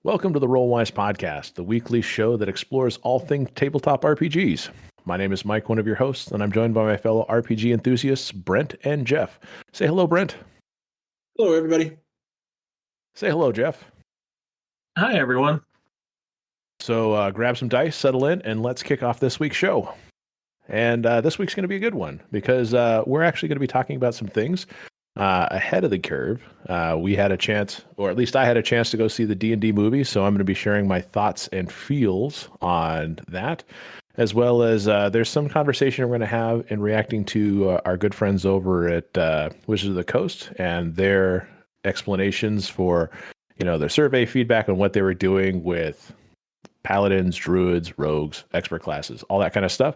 Welcome to the Rollwise Podcast, the weekly show that explores all things tabletop RPGs. My name is Mike, one of your hosts, and I'm joined by my fellow RPG enthusiasts, Brent and Jeff. Say hello, Brent. Hello, everybody. Say hello, Jeff. Hi, everyone. So grab some dice, settle in, and let's kick off this week's show. And this week's going to be a good one because we're actually going to be talking about some things ahead of the curve. We had a chance, or at least I had a chance to go see the D&D movie, so I'm going to be sharing my thoughts and feels on that, as well as there's some conversation we're going to have in reacting to our good friends over at Wizards of the Coast and their explanations for, their survey feedback on what they were doing with paladins, druids, rogues, expert classes, all that kind of stuff.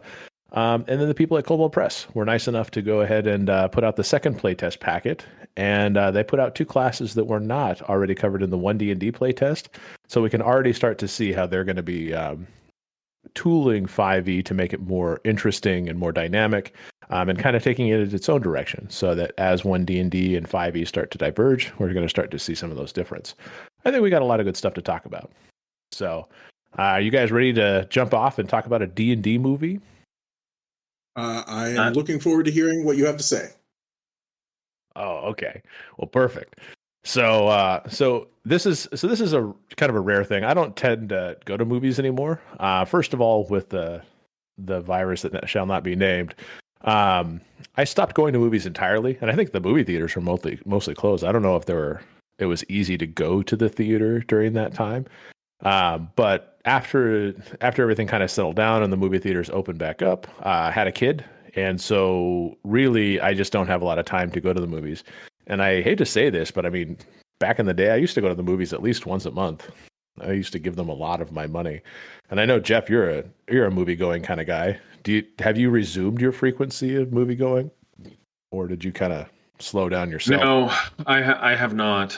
And then the people at KoboldPress were nice enough to go ahead and put out the second playtest packet, and they put out two classes that were not already covered in the OneD&D playtest, so we can already start to see how they're going to be tooling 5e to make it more interesting and more dynamic, and kind of taking it in its own direction, so that as OneD&D and 5e start to diverge, we're going to start to see some of those differences. I think we got a lot of good stuff to talk about. So, are you guys ready to jump off and talk about a D&D movie? I am looking forward to hearing what you have to say. Oh, okay. Well, perfect. So this is a kind of a rare thing. I don't tend to go to movies anymore. First of all, with the virus that shall not be named, I stopped going to movies entirely, and I think the movie theaters are mostly closed. I don't know if it was easy to go to the theater during that time. But after everything kind of settled down and the movie theaters opened back up, I had a kid. And so really, I just don't have a lot of time to go to the movies. And I hate to say this, but I mean, back in the day, I used to go to the movies at least once a month. I used to give them a lot of my money. And I know, Jeff, you're a movie going kind of guy. Have you resumed your frequency of movie going, or did you kind of slow down yourself? No, I have not.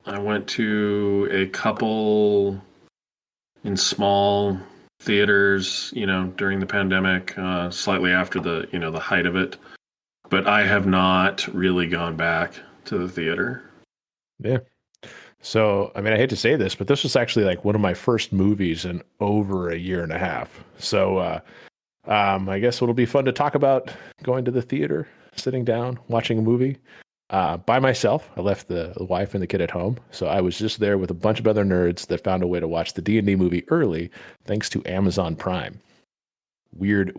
I went to a couple in small theaters, during the pandemic, slightly after the height of it. But I have not really gone back to the theater. Yeah. So, I mean, I hate to say this, but this was actually like one of my first movies in over a year and a half. So, I guess it'll be fun to talk about going to the theater, sitting down, watching a movie. By myself. I left the wife and the kid at home, so I was just there with a bunch of other nerds that found a way to watch the D&D movie early, thanks to Amazon Prime. Weird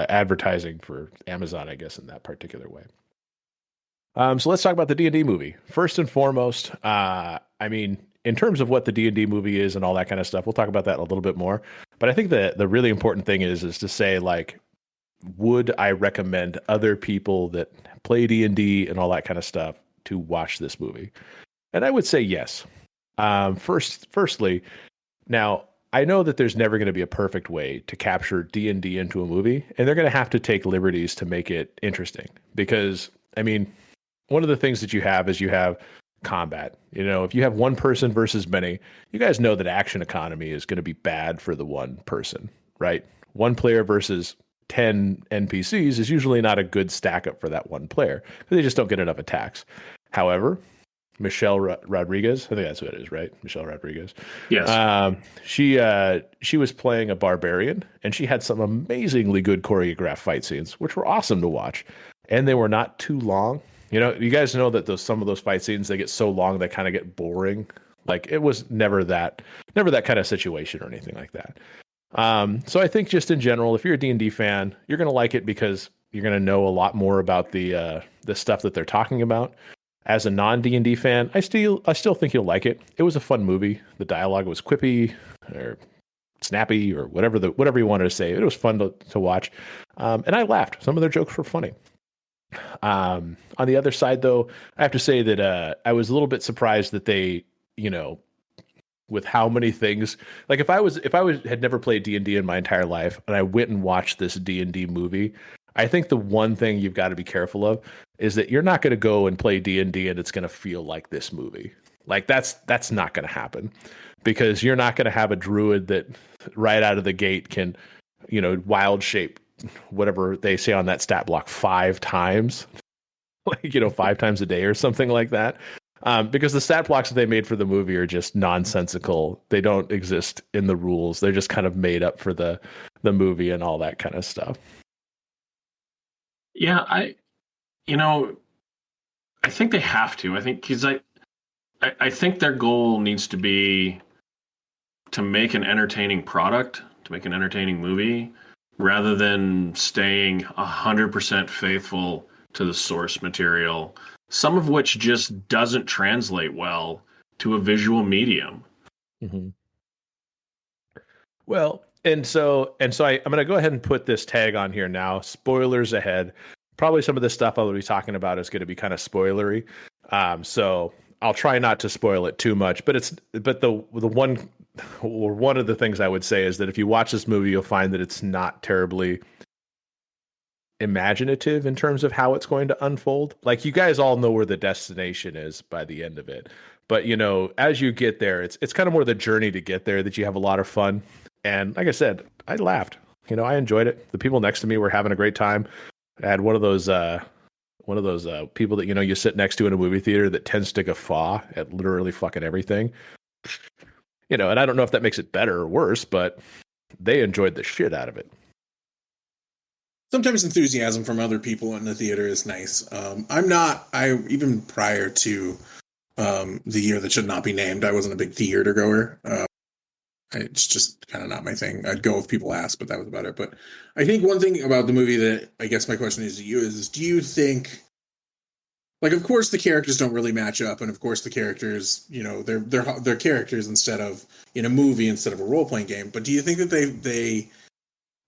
advertising for Amazon, I guess, in that particular way. So let's talk about the D&D movie. First and foremost, I mean, in terms of what the D&D movie is and all that kind of stuff, we'll talk about that a little bit more. But I think the really important thing is to say, like, would I recommend other people that play D&D and all that kind of stuff to watch this movie? And I would say yes. Firstly, now I know that there's never going to be a perfect way to capture D&D into a movie, and they're going to have to take liberties to make it interesting. Because, I mean, one of the things that you have is you have combat. If you have one person versus many, you guys know that action economy is going to be bad for the one person, right? One player versus 10 NPCs is usually not a good stack up for that one player because they just don't get enough attacks. However, Michelle Rodriguez, I think that's who it is, right? Michelle Rodriguez. Yes. She was playing a barbarian, and she had some amazingly good choreographed fight scenes, which were awesome to watch, and they were not too long. You guys know that some of those fight scenes, they get so long they kind of get boring. Like, it was never that kind of situation or anything like that. So I think just in general, if you're a D&D fan, you're going to like it because you're going to know a lot more about the stuff that they're talking about. As a non-D&D fan, I still think you'll like it. It was a fun movie. The dialogue was quippy or snappy or whatever you wanted to say. It was fun to watch. And I laughed. Some of their jokes were funny. On the other side, though, I have to say that I was a little bit surprised that they, with how many things, like if I had never played D&D in my entire life and I went and watched this D&D movie, I think the one thing you've got to be careful of is that you're not going to go and play D&D and it's going to feel like this movie. Like that's not going to happen, because you're not going to have a druid that right out of the gate can, wild shape, whatever they say on that stat block 5 times, like, 5 times a day or something like that. Because the stat blocks that they made for the movie are just nonsensical. They don't exist in the rules. They're just kind of made up for the movie and all that kind of stuff. Yeah, I think they have to. I think because I think their goal needs to be to make an entertaining product, to make an entertaining movie, rather than staying 100% faithful to the source material, some of which just doesn't translate well to a visual medium. Mm-hmm. Well, and so I'm going to go ahead and put this tag on here now. Spoilers ahead. Probably some of the stuff I'll be talking about is going to be kind of spoilery. So I'll try not to spoil it too much, but the one of the things I would say is that if you watch this movie, you'll find that it's not terribly imaginative in terms of how it's going to unfold. Like, you guys all know where the destination is by the end of it, but as you get there, it's kind of more the journey to get there that you have a lot of fun. And like I said, I laughed. I enjoyed it. The people next to me were having a great time. I had one of those people that you sit next to in a movie theater that tends to guffaw at literally fucking everything. And I don't know if that makes it better or worse, but they enjoyed the shit out of it. Sometimes enthusiasm from other people in the theater is nice. Even prior to the year that should not be named, I wasn't a big theater goer. It's just kind of not my thing. I'd go if people asked, but that was about it. But I think one thing about the movie that I guess my question is to you is do you think, like, of course the characters don't really match up, and of course the characters, they're characters instead of in a movie instead of a role-playing game. But do you think that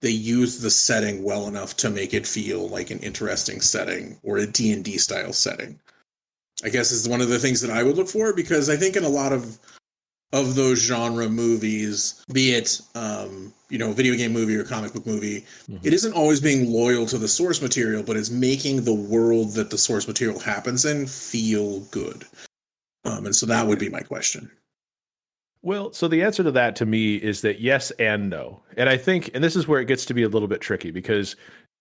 they use the setting well enough to make it feel like an interesting setting or a D&D style setting? I guess is one of the things that I would look for, because I think in a lot of those genre movies, be it video game movie or comic book movie, it isn't always being loyal to the source material, but it's making the world that the source material happens in feel good. And so that would be my question. Well, so the answer to that to me is that yes and no. And I think, and this is where it gets to be a little bit tricky, because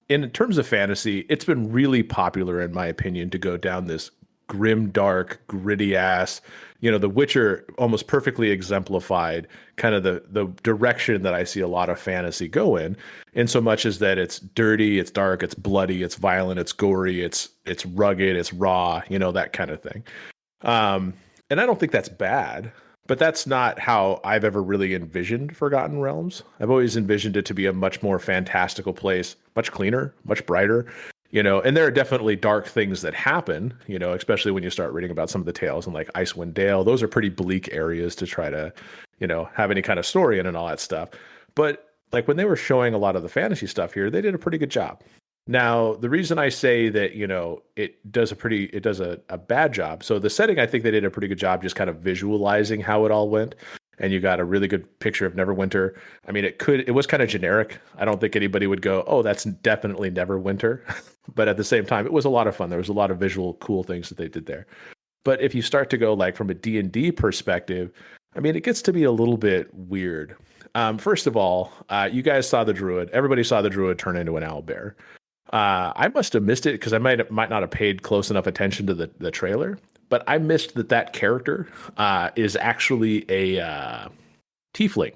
in terms of fantasy, it's been really popular, in my opinion, to go down this grim, dark, gritty ass, The Witcher almost perfectly exemplified kind of the direction that I see a lot of fantasy go in so much as that it's dirty, it's dark, it's bloody, it's violent, it's gory, it's rugged, it's raw, that kind of thing. And I don't think that's bad, but that's not how I've ever really envisioned Forgotten Realms. I've always envisioned it to be a much more fantastical place, much cleaner, much brighter. And there are definitely dark things that happen, especially when you start reading about some of the tales in like Icewind Dale. Those are pretty bleak areas to try to, have any kind of story in and all that stuff. But like when they were showing a lot of the fantasy stuff here, they did a pretty good job. Now, the reason I say that, it does a bad job. So the setting, I think they did a pretty good job just kind of visualizing how it all went. And you got a really good picture of Neverwinter. I mean, it was kind of generic. I don't think anybody would go, oh, that's definitely Neverwinter. But at the same time, it was a lot of fun. There was a lot of visual cool things that they did there. But if you start to go like from a D&D perspective, I mean, it gets to be a little bit weird. First of all, you guys saw the Druid. Everybody saw the Druid turn into an owlbear. I must have missed it because I might not have paid close enough attention to the trailer. But I missed that character is actually a tiefling.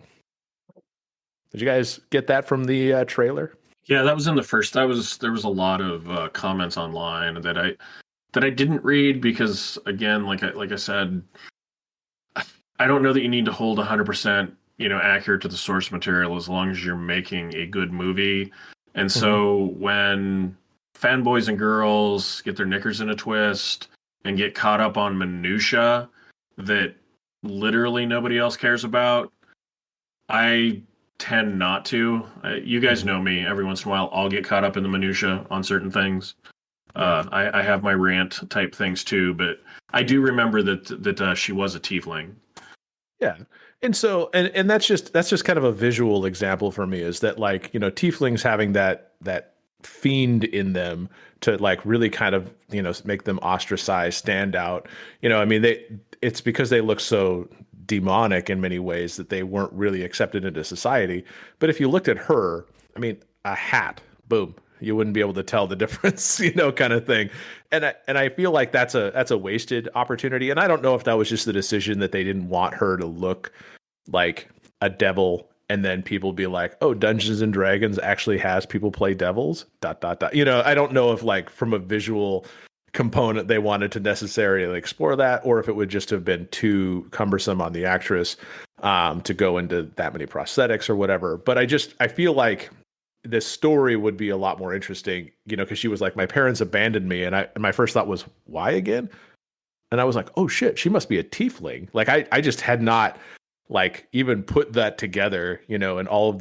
Did you guys get that from the trailer? Yeah, that was in the first. There was a lot of comments online that I didn't read because, again, like I said, I don't know that you need to hold 100% accurate to the source material as long as you're making a good movie. And so when fanboys and girls get their knickers in a twist and get caught up on minutia that literally nobody else cares about, I tend not to. You guys know me. Every once in a while, I'll get caught up in the minutia on certain things. I have my rant type things too, but I do remember that she was a tiefling. Yeah. And so, and that's just kind of a visual example for me, is that like, tieflings having that fiend in them to like really kind of, make them ostracized, stand out. I mean, it's because they look so demonic in many ways that they weren't really accepted into society. But if you looked at her, I mean, a hat, boom, You wouldn't be able to tell the difference, kind of thing. And I feel like that's a wasted opportunity. And I don't know if that was just the decision that they didn't want her to look like a devil, and then people be like, oh, Dungeons and Dragons actually has people play devils, ... I don't know if like from a visual component they wanted to necessarily explore that, or if it would just have been too cumbersome on the actress to go into that many prosthetics or whatever. But I feel like this story would be a lot more interesting, because she was like, my parents abandoned me, and my first thought was, why again? And I was like, oh shit, she must be a tiefling. Like I just had not like even put that together, and all of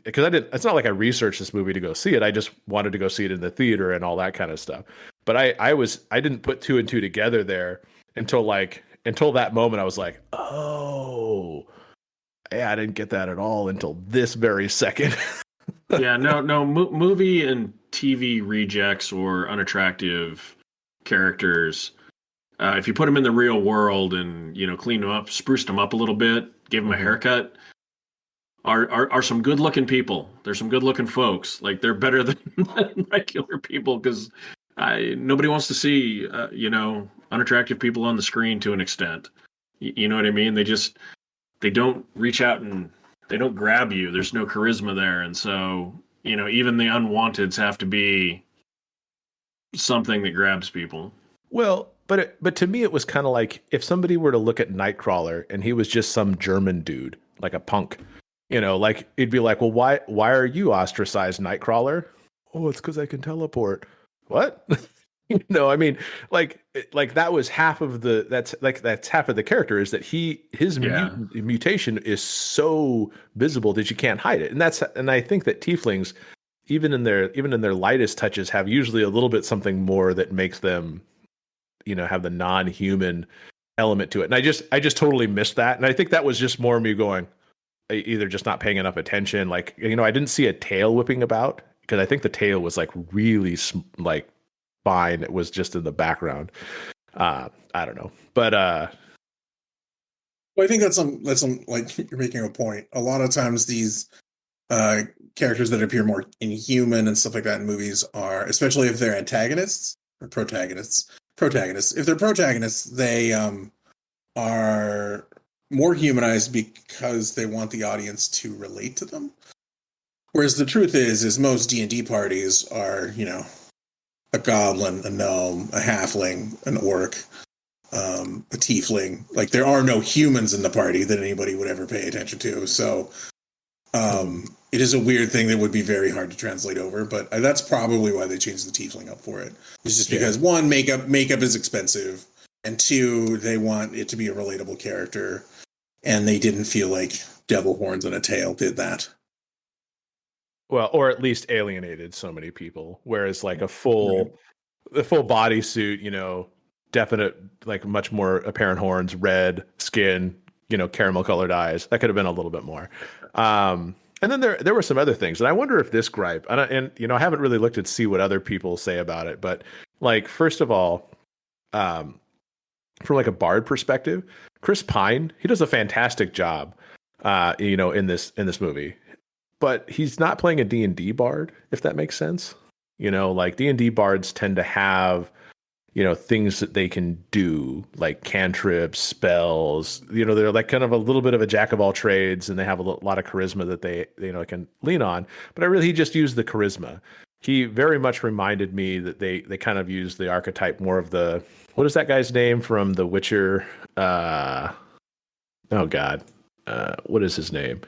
because it's not like I researched this movie to go see it. I just wanted to go see it in the theater and all that kind of stuff. But I didn't put two and two together there until that moment. I was like, oh yeah, I didn't get that at all until this very second. Yeah, no, movie and TV rejects or unattractive characters. If you put them in the real world and clean them up, spruced them up a little bit, gave them a haircut, are some good looking people. They're some good looking folks. Like they're better than regular people because nobody wants to see unattractive people on the screen to an extent. You know what I mean? They don't reach out and they don't grab you. There's no charisma there, and so even the unwanteds have to be something that grabs people. Well, but to me, it was kind of like if somebody were to look at Nightcrawler and he was just some German dude, like a punk, like it'd be like, well, why are you ostracized, Nightcrawler? Oh, it's because I can teleport. What? I mean, like that was half of that's half of the character is that his mutation is so visible that you can't hide it, and I think that tieflings, even in their lightest touches, have usually a little bit something more that makes them have the non-human element to it. And I just totally missed that. And I think that was just more me going, either just not paying enough attention. Like, I didn't see a tail whipping about because I think the tail was like really like fine. It was just in the background. I don't know, but well, I think that's like you're making a point. A lot of times these characters that appear more inhuman and stuff like that in movies are, especially if they're antagonists or protagonists. If they're protagonists, they are more humanized because they want the audience to relate to them. Whereas the truth is most D&D parties are, a goblin, a gnome, a halfling, an orc, a tiefling. Like there are no humans in the party that anybody would ever pay attention to. So it is a weird thing that would be very hard to translate over, but that's probably why they changed the tiefling up for it. It's just because one, makeup is expensive, and two, they want it to be a relatable character, and they didn't feel like devil horns and a tail did that. Well, or at least alienated so many people. Whereas like the full bodysuit, definite, like much more apparent horns, red skin, caramel colored eyes. That could have been a little bit more. And then there were some other things, and I wonder if this gripe, and I haven't really looked at see what other people say about it, but like first of all, from like a bard perspective, Chris Pine, he does a fantastic job, in this movie, but he's not playing a D&D bard, if that makes sense. Like D&D bards tend to have things that they can do, like cantrips, spells. They're like kind of a little bit of a jack of all trades, and they have a lot of charisma that they can lean on. But he just used the charisma. He very much reminded me that they kind of used the archetype more of the, what is that guy's name from The Witcher? Oh God, what is his name?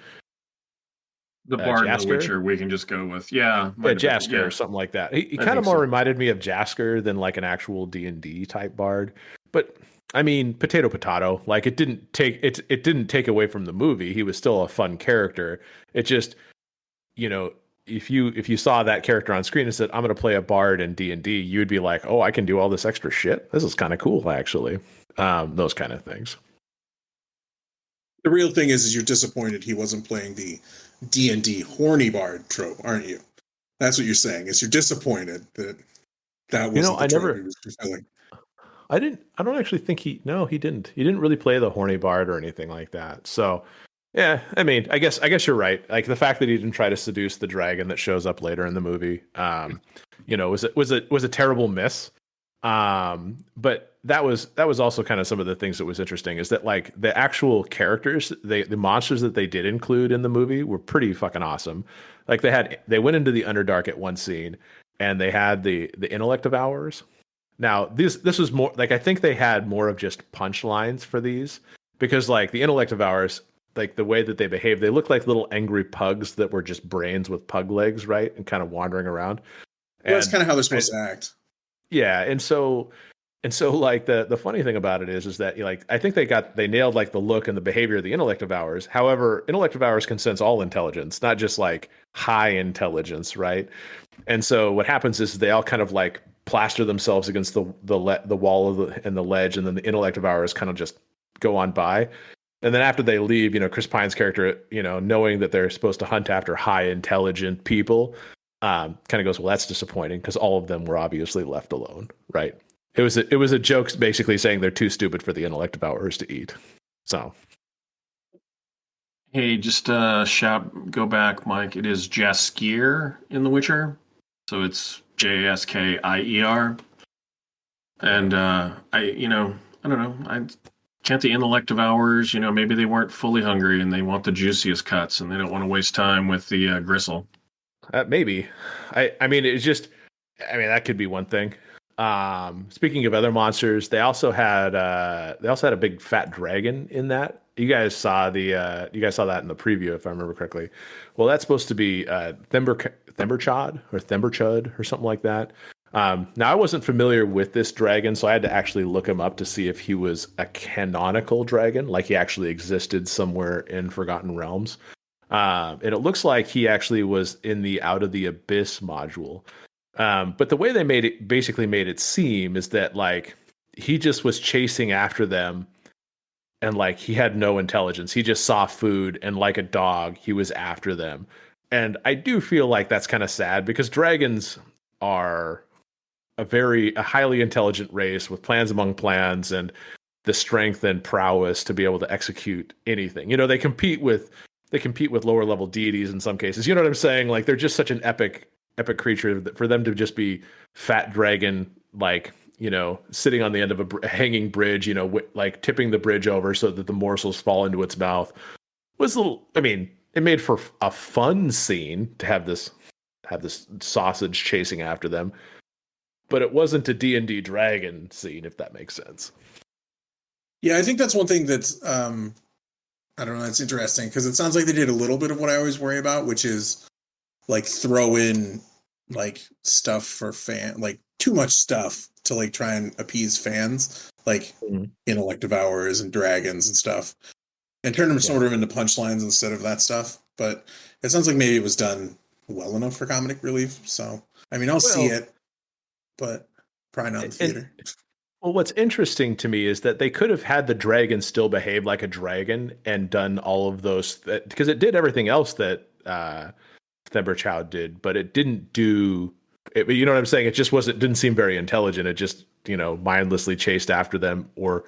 The bard in The Witcher, we can just go with Jasker or something like that. He kind of more reminded me of Jasker than like an actual D&D type bard. But I mean, potato. Like it didn't take away from the movie. He was still a fun character. It just, if you saw that character on screen and said, "I'm going to play a bard in D&D," you'd be like, "Oh, I can do all this extra shit. This is kind of cool, actually." Those kind of things. The real thing is you're disappointed he wasn't playing the D&D horny bard trope, aren't you? That's what you're saying. Is you're disappointed that wasn't the trope he was fulfilling. I don't actually think he didn't. He didn't really play the horny bard or anything like that. So Yeah, I mean, I guess you're right. Like the fact that he didn't try to seduce the dragon that shows up later in the movie, was a terrible miss. But that was also kind of some of the things that was interesting is that like the actual characters, the monsters that they did include in the movie were pretty fucking awesome. Like they went into the Underdark at one scene, and they had the intellect of ours. Now this was more like I think they had more of just punchlines for these because like the intellect of ours, like the way that they behave, they look like little angry pugs that were just brains with pug legs, right, and kind of wandering around. Well, that's And kind of how they're supposed to act. yeah, and so like the funny thing about it is that like I think they nailed like the look and the behavior of the intellect of ours. However, intellect of ours can sense all intelligence, not just like high intelligence, right? And so what happens is they all kind of like plaster themselves against the wall and the ledge, and then the intellect of ours kind of just go on by. And then after they leave, Chris Pine's character, knowing that they're supposed to hunt after high intelligent people, kind of goes, well, that's disappointing because all of them were obviously left alone, right? It was a joke basically saying they're too stupid for the intellect of ours to eat. So Hey, just go back, Mike. It is Jaskier in The Witcher, so it's Jaskier. And I don't know. Can't the intellect of ours, maybe they weren't fully hungry and they want the juiciest cuts and they don't want to waste time with the gristle. maybe, I mean, it's just, I mean, that could be one thing. Speaking of other monsters, they also had a big fat dragon in that. You guys saw that in the preview, if I remember correctly. Well, that's supposed to be Themberchod or Themberchud or something like that. Now, I wasn't familiar with this dragon, so I had to actually look him up to see if he was a canonical dragon, like he actually existed somewhere in Forgotten Realms. And it looks like he actually was in the Out of the Abyss module. But the way they basically made it seem is that like he just was chasing after them, and like he had no intelligence. He just saw food, and like a dog, he was after them. And I do feel like that's kind of sad because dragons are a highly intelligent race with plans among plans and the strength and prowess to be able to execute anything. They compete with lower level deities in some cases. You know what I'm saying? Like they're just such an epic creature that for them to just be fat dragon, like, sitting on the end of a hanging bridge, like tipping the bridge over so that the morsels fall into its mouth was a little, I mean, it made for a fun scene to have this sausage chasing after them. But it wasn't a D&D dragon scene, if that makes sense. Yeah, I think that's one thing that's, I don't know, that's interesting because it sounds like they did a little bit of what I always worry about, which is like throw in like stuff for like too much stuff to like try and appease fans, like intellect of ours and dragons and stuff, and turn them sort of into punchlines instead of that stuff. But it sounds like maybe it was done well enough for comedic relief. So, I mean, I'll see it, but probably not in the theater. Well, what's interesting to me is that they could have had the dragon still behave like a dragon and done all of those, because it did everything else that Themberchud did, but it didn't do it. You know what I'm saying? It just didn't seem very intelligent. It just, mindlessly chased after them or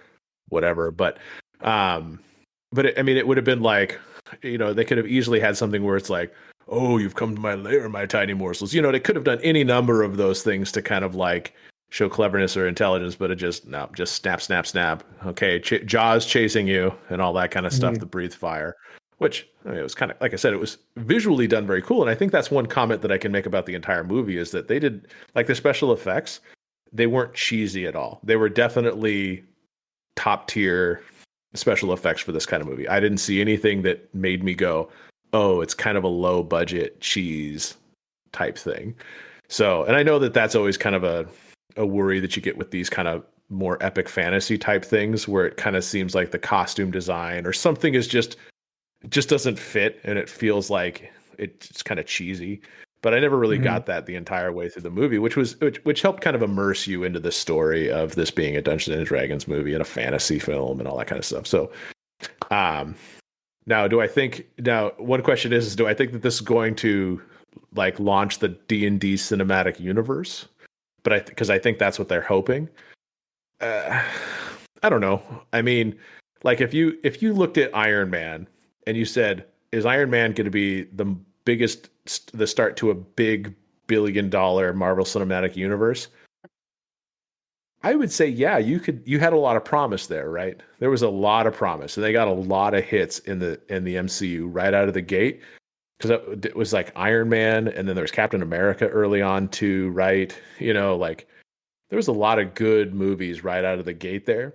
whatever. But I mean, it would have been like, they could have easily had something where it's like, oh, you've come to my lair, my tiny morsels. They could have done any number of those things to kind of like show cleverness or intelligence, but it just snap, snap, snap. Okay, Jaws chasing you and all that kind of stuff to breathe fire, which, I mean, it was kind of, like I said, it was visually done very cool. And I think that's one comment that I can make about the entire movie is that they did, like, the special effects, they weren't cheesy at all. They were definitely top tier special effects for this kind of movie. I didn't see anything that made me go, oh, it's kind of a low budget cheese type thing. So, and I know that that's always kind of a worry that you get with these kind of more epic fantasy type things where it kind of seems like the costume design or something is just doesn't fit and it feels like it's kind of cheesy. But I never really got that the entire way through the movie, which helped kind of immerse you into the story of this being a Dungeons and Dragons movie and a fantasy film and all that kind of stuff. So, now one question is, do I think that this is going to like launch the D&D cinematic universe? But because I think that's what they're hoping. I don't know. I mean, like if you looked at Iron Man and you said, is Iron Man going to be the start to a big billion-dollar Marvel Cinematic Universe? I would say, yeah, you had a lot of promise there, right? There was a lot of promise, and they got a lot of hits in the MCU right out of the gate, because it was like Iron Man, and then there was Captain America early on too, right? Like there was a lot of good movies right out of the gate there.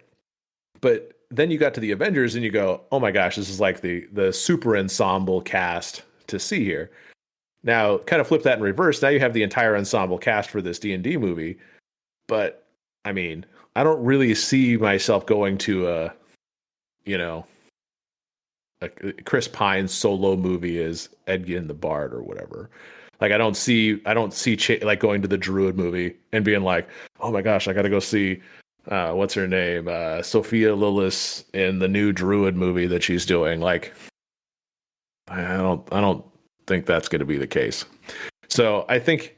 But then you got to the Avengers, and you go, oh my gosh, this is like the super ensemble cast to see here. Now, kind of flip that in reverse. Now you have the entire ensemble cast for this D&D movie, but I mean, I don't really see myself going to a Chris Pine's solo movie as Edgin the Bard or whatever. Like I don't see like going to the Druid movie and being like, oh my gosh, I got to go see what's her name, Sophia Lillis in the new Druid movie that she's doing. Like, I don't think that's going to be the case. So I think,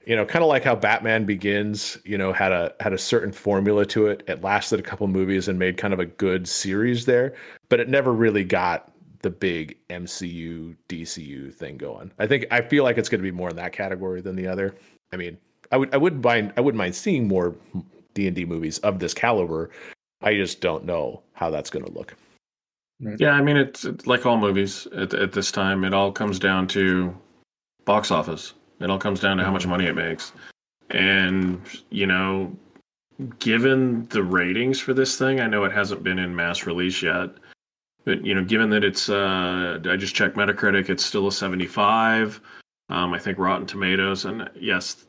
kind of like how Batman Begins, had a certain formula to it. It lasted a couple movies and made kind of a good series there, but it never really got the big MCU DCU thing going. I feel like it's going to be more in that category than the other. I mean, I wouldn't mind seeing more D&D movies of this caliber. I just don't know how that's going to look. Yeah, I mean, it's like all movies at this time. It all comes down to box office. It all comes down to how much money it makes. And, given the ratings for this thing, I know it hasn't been in mass release yet. But, given that it's, I just checked Metacritic, it's still a 75. I think Rotten Tomatoes, and yes,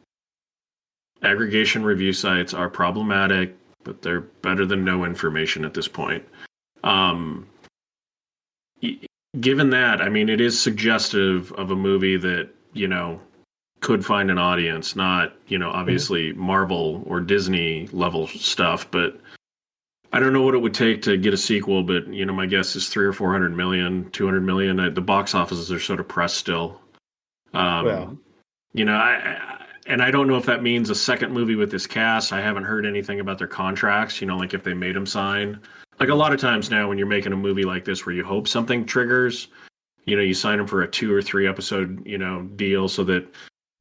aggregation review sites are problematic, but they're better than no information at this point. Given that, I mean, it is suggestive of a movie that, could find an audience, not, obviously Marvel or Disney level stuff, but I don't know what it would take to get a sequel, but, my guess is 300 or 400 million, 200 million. The box offices are sort of pressed still. I don't know if that means a second movie with this cast. I haven't heard anything about their contracts, like if they made them sign. Like a lot of times now when you're making a movie like this where you hope something triggers, you sign them for a 2 or 3 episode, deal so that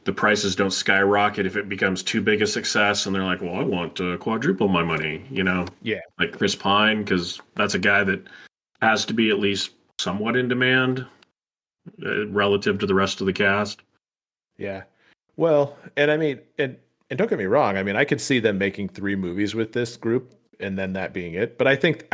the prices don't skyrocket if it becomes too big a success. And they're like, well, I want to quadruple my money, Yeah. Like Chris Pine, because that's a guy that has to be at least somewhat in demand relative to the rest of the cast. Yeah. Well, and I mean, and don't get me wrong. I mean, I could see them making 3 movies with this group and then that being it. But I think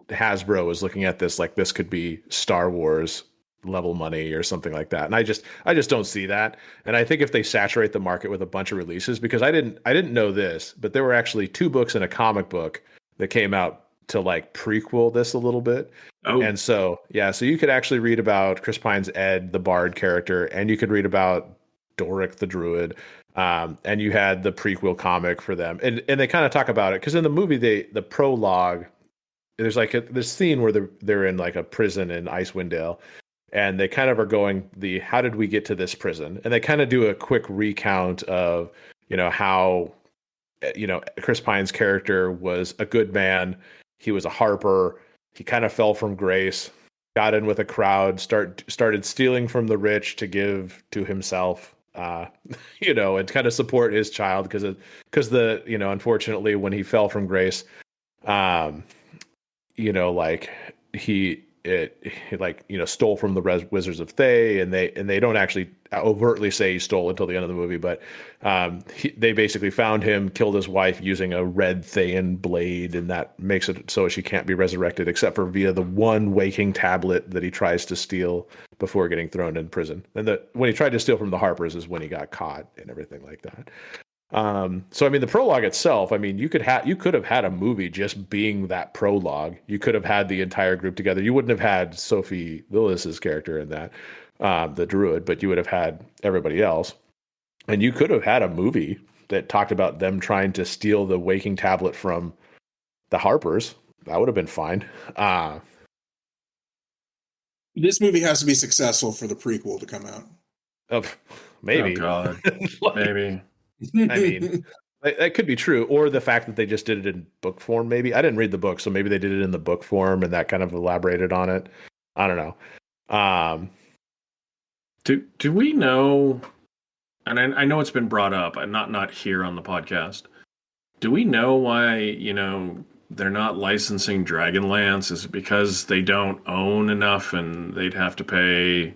Hasbro is looking at this like this could be Star Wars level money or something like that. And I just don't see that. And I think if they saturate the market with a bunch of releases, because I didn't know this, but there were actually 2 books and a comic book that came out to like prequel this a little bit. Oh. And so, yeah, so you could actually read about Chris Pine's Ed, the Bard character, and you could read about Doric the Druid. And you had the prequel comic for them. And they kind of talk about it because in the movie, the prologue, there's like this scene where they're in like a prison in Icewind Dale. And they kind of are going how did we get to this prison? And they kind of do a quick recount of, how, Chris Pine's character was a good man. He was a harper. He kind of fell from grace, got in with a crowd, started stealing from the rich to give to himself, and kind of support his child because unfortunately when he fell from grace, he stole from the Wizards of Thay, and they don't actually overtly say he stole until the end of the movie, but they basically found him, killed his wife using a red Thayan blade, and that makes it so she can't be resurrected except for via the one waking tablet that he tries to steal before getting thrown in prison. And when he tried to steal from the Harpers is when he got caught and everything like that. So I mean, the prologue itself, I mean, you could have had a movie just being that prologue. You could have had the entire group together. You wouldn't have had Sophie Lillis's character in that, the Druid, but you would have had everybody else. And you could have had a movie that talked about them trying to steal the waking tablet from the Harpers. That would have been fine. This movie has to be successful for the prequel to come out. Maybe. Oh God. Maybe. I mean, that could be true, or the fact that they just did it in book form. Maybe I didn't read the book, so maybe they did it in the book form, and that kind of elaborated on it. I don't know. Do we know? And I know it's been brought up, and not here on the podcast. Do we know why they're not licensing Dragonlance? Is it because they don't own enough, and they'd have to pay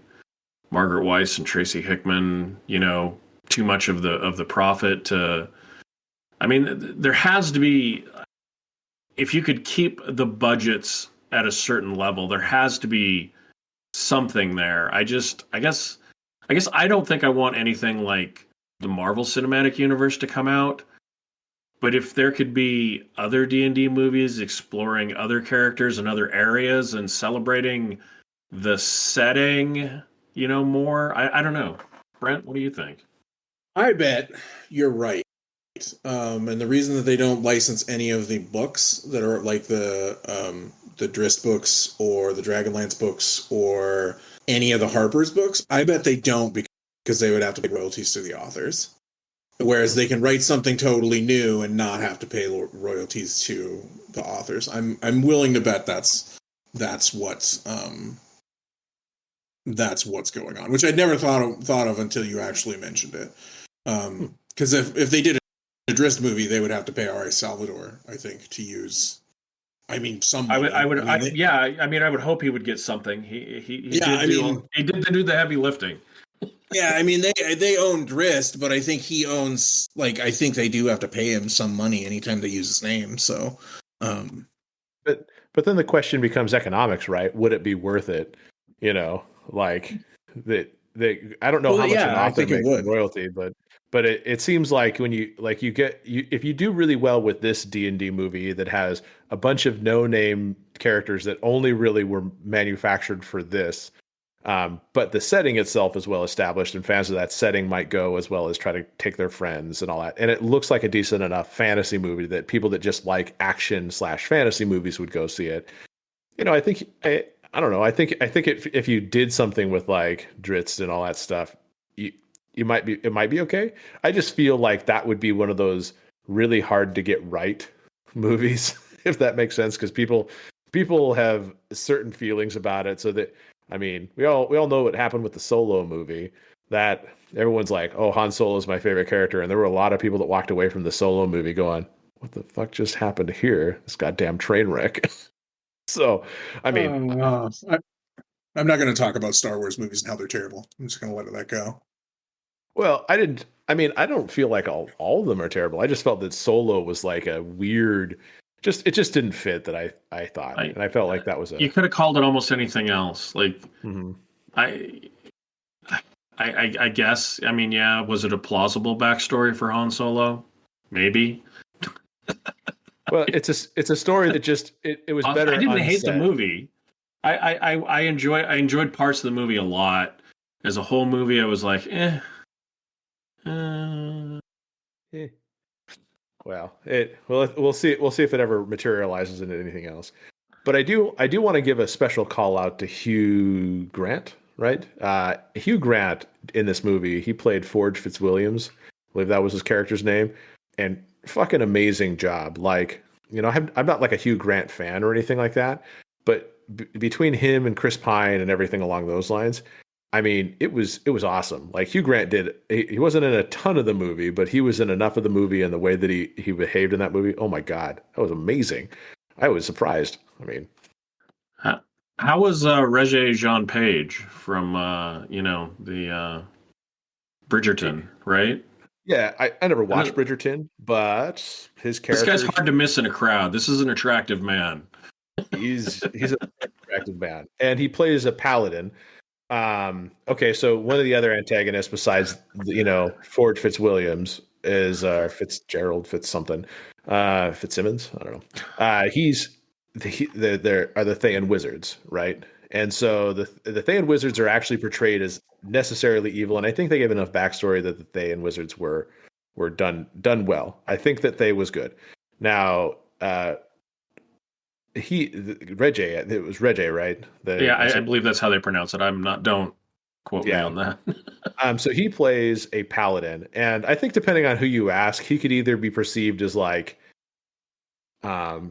Margaret Weiss and Tracy Hickman, too much of the profit to? I mean, there has to be. If you could keep the budgets at a certain level, there has to be something there. I guess I don't think I want anything like the Marvel Cinematic Universe to come out. But if there could be other D&D movies exploring other characters and other areas and celebrating the setting, more, I don't know. Brent, what do you think? I bet you're right. And the reason that they don't license any of the books that are like the Drist books or the Dragonlance books or any of the Harper's books, I bet they don't because they would have to pay royalties to the authors. Whereas they can write something totally new and not have to pay royalties to the authors. I'm willing to bet that's what's going on, which I'd never thought of until you actually mentioned it. Because if they did a Drist movie, they would have to pay R.A. Salvador, I think, to use. I mean, some. I would hope he would get something. He did do the heavy lifting. Yeah, I mean they own Drist, but I think he owns I think they do have to pay him some money anytime they use his name. So, but then the question becomes economics, right? Would it be worth it? I don't know how much an author makes in royalty, but it seems like when if you do really well with this D&D movie that has a bunch of no-name characters that only really were manufactured for this. But the setting itself is well established, and fans of that setting might go as well as try to take their friends and all that. And it looks like a decent enough fantasy movie that people that just like action/fantasy movies would go see it. I think I don't know. I think if you did something with like Dritz and all that stuff, it might be okay. I just feel like that would be one of those really hard to get right movies, if that makes sense, because people have certain feelings about it, so that. I mean, we all know what happened with the Solo movie, that everyone's like, oh, Han Solo is my favorite character. And there were a lot of people that walked away from the Solo movie going, what the fuck just happened here? This goddamn train wreck. So, I mean, I'm not going to talk about Star Wars movies and how they're terrible. I'm just going to let that go. Well, I don't feel like all of them are terrible. I just felt that Solo was like a weird, it just didn't fit that I thought. And I felt like that was you could have called it almost anything else. Like, I guess, I mean, yeah, was it a plausible backstory for Han Solo? Maybe. Well, it's a story that just it was better. I didn't hate the movie. I enjoyed parts of the movie a lot. As a whole movie, I was like, Well, we'll see. We'll see if it ever materializes into anything else. But I do want to give a special call out to Hugh Grant. Right, Hugh Grant in this movie, he played Forge Fitzwilliams. I believe that was his character's name, and fucking amazing job. Like, I'm not like a Hugh Grant fan or anything like that, but between him and Chris Pine and everything along those lines, I mean, it was awesome. Like, Hugh Grant he wasn't in a ton of the movie, but he was in enough of the movie, and the way that he behaved in that movie, oh my God, that was amazing. I was surprised. I mean, how was Regé-Jean Page from the Bridgerton, right? Yeah, I never watched Bridgerton, but his character. This guy's hard to miss in a crowd. This is an attractive man. He's an attractive man, and he plays a paladin. Okay, so one of the other antagonists besides Forge Fitzwilliams is Fitzgerald Fitzsimmons. I don't know. There are the Thean wizards, right? And so the Thean wizards are actually portrayed as necessarily evil, and I think they gave enough backstory that the Thean wizards were done well. I think that they was good. Now, Regé, it was Regé, right? I believe that's how they pronounce it. Don't quote me on that. So he plays a paladin, and I think depending on who you ask, he could either be perceived as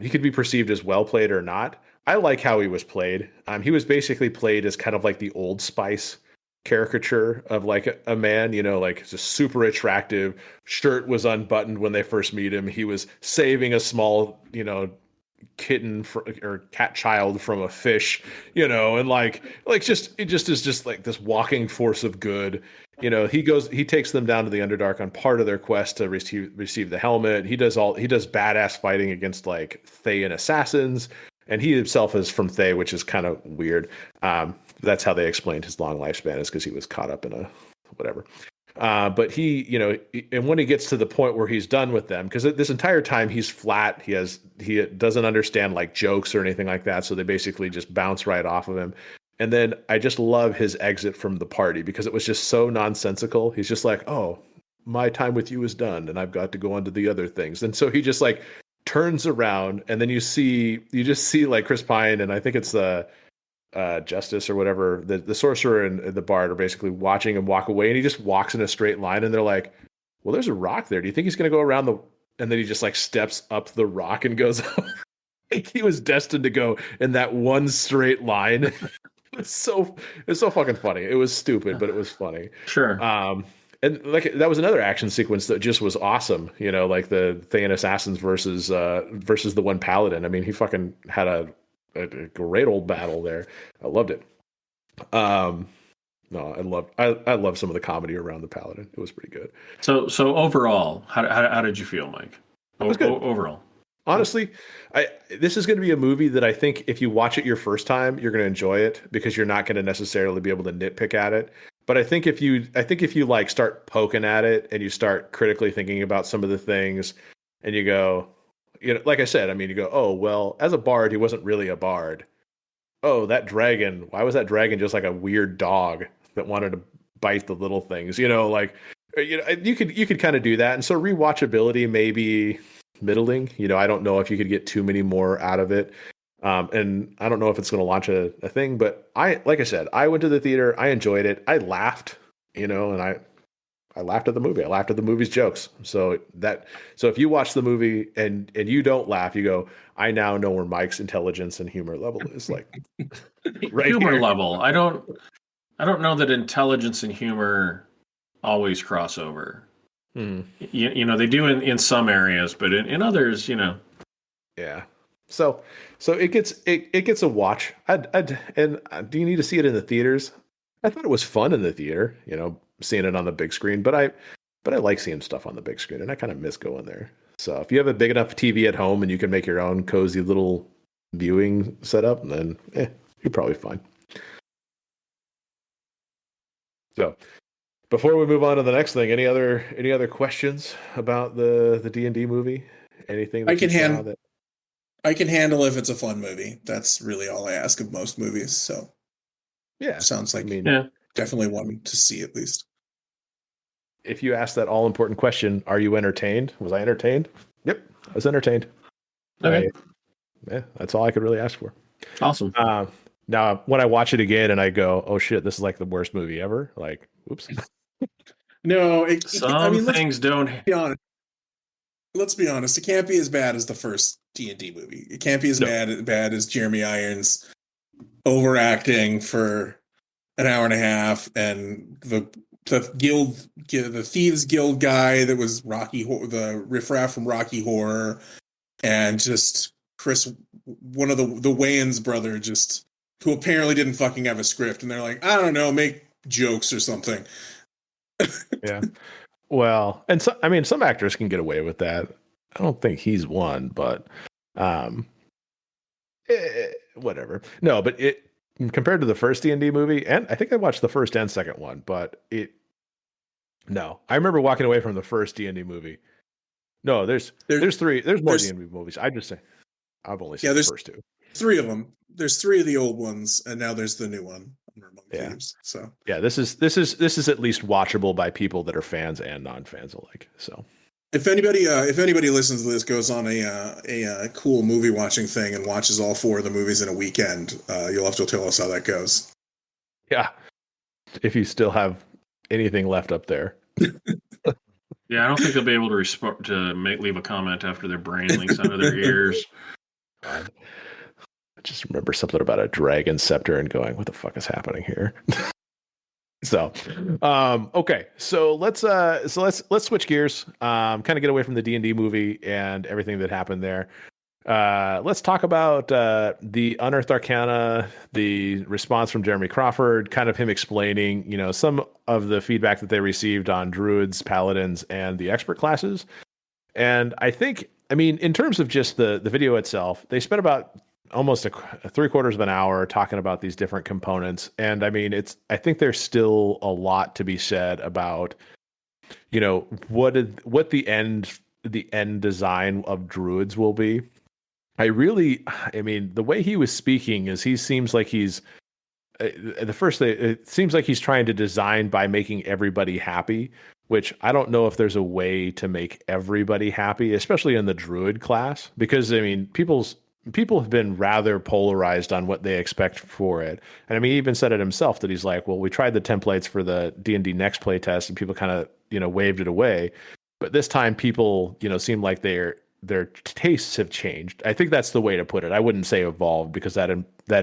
he could be perceived as well played or not. I like how he was played. He was basically played as kind of like the Old Spice caricature of like a man, like just super attractive. Shirt was unbuttoned when they first meet him. He was saving a small, kitten or cat child from a fish, and it just is just like this walking force of good. He takes them down to the Underdark on part of their quest to receive the helmet. He does badass fighting against like Thayan assassins, and he himself is from Thay, which is kind of weird. That's how they explained his long lifespan, is because he was caught up in a whatever. But he, and when he gets to the point where he's done with them, because this entire time he's flat, he doesn't understand like jokes or anything like that. So they basically just bounce right off of him. And then I just love his exit from the party because it was just so nonsensical. He's just like, oh, my time with you is done and I've got to go on to the other things. And so he just like turns around, and then you just see like Chris Pine, and I think it's the Justice or whatever, the sorcerer and the bard are basically watching him walk away, and he just walks in a straight line, and they're like, well, there's a rock there. Do you think he's going to go around and then he just like steps up the rock and goes he was destined to go in that one straight line. It's so fucking funny. It was stupid, but it was funny. Sure. And like that was another action sequence that just was awesome. Like the Thayan assassins versus the one paladin. I mean, he fucking had a great old battle there. I loved it. No, I love some of the comedy around the paladin. It was pretty good. So overall, how did you feel, Mike? It was good. Overall. Honestly, this is going to be a movie that I think if you watch it your first time, you're going to enjoy it because you're not going to necessarily be able to nitpick at it. But I think if you like start poking at it and you start critically thinking about some of the things, and you go, like I said, I mean, you go, oh well, as a bard, he wasn't really a bard. Oh, that dragon! Why was that dragon just like a weird dog that wanted to bite the little things? You could kind of do that, and so rewatchability maybe middling. I don't know if you could get too many more out of it. And I don't know if it's going to launch a thing, but like I said, I went to the theater. I enjoyed it. I laughed, and I laughed at the movie. I laughed at the movie's jokes. So if you watch the movie and you don't laugh, you go, I now know where Mike's intelligence and humor level is. Like right humor here. Level. I don't know that intelligence and humor always cross over. They do in some areas, but in others, Yeah. So it gets a watch. And do you need to see it in the theaters? I thought it was fun in the theater, seeing it on the big screen, but I like seeing stuff on the big screen, and I kind of miss going there. So if you have a big enough TV at home and you can make your own cozy little viewing setup, then you're probably fine. So before we move on to the next thing, any other questions about the D&D movie? Anything that I can handle if it's a fun movie. That's really all I ask of most movies. So yeah, sounds like definitely one to see at least. If you ask that all important question, are you entertained? Was I entertained? Yep, I was entertained. Okay. That's all I could really ask for. Awesome. Now, when I watch it again and I go, oh shit, this is like the worst movie ever. Like, oops. No, things don't. Let's be honest. It can't be as bad as the first D&D movie. It can't be as bad as Jeremy Irons overacting for an hour and a half, and the Thieves Guild guy that was the riffraff from Rocky Horror, and just Chris, one of the Wayans brother, just who apparently didn't fucking have a script, and they're like, I don't know, make jokes or something. Yeah. Well, and some actors can get away with that. I don't think he's one, but whatever. No, but compared to the first D&D movie, and I think I watched the first and second one, but I remember walking away from the first D&D movie. No, there's three. There's more D&D movies. I've only seen the first two. Three of them. There's three of the old ones, and now there's the new one. Among Thieves. So yeah, this is at least watchable by people that are fans and non-fans alike. So if anybody listens to this, goes on a cool movie watching thing and watches all four of the movies in a weekend, you'll have to tell us how that goes. Yeah, if you still have anything left up there. Yeah, I don't think they'll be able to leave a comment after their brain leaks out of their ears. just remember something about a dragon scepter and going, what the fuck is happening here? So, okay, so let's switch gears, kind of get away from the D&D movie and everything that happened there. Let's talk about the Unearthed Arcana, the response from Jeremy Crawford, kind of him explaining, some of the feedback that they received on druids, paladins, and the expert classes. And I think, in terms of just the video itself, they spent about almost a 3/4 of an hour talking about these different components. And I think there's still a lot to be said about, what the end design of druids will be. The way he was speaking is he seems like he's it seems like he's trying to design by making everybody happy, which I don't know if there's a way to make everybody happy, especially in the druid class, because people have been rather polarized on what they expect for it. And he even said it himself that he's like, well, we tried the templates for the D&D Next playtest and people kind of, waved it away. But this time people, seem like their tastes have changed. I think that's the way to put it. I wouldn't say evolved, because that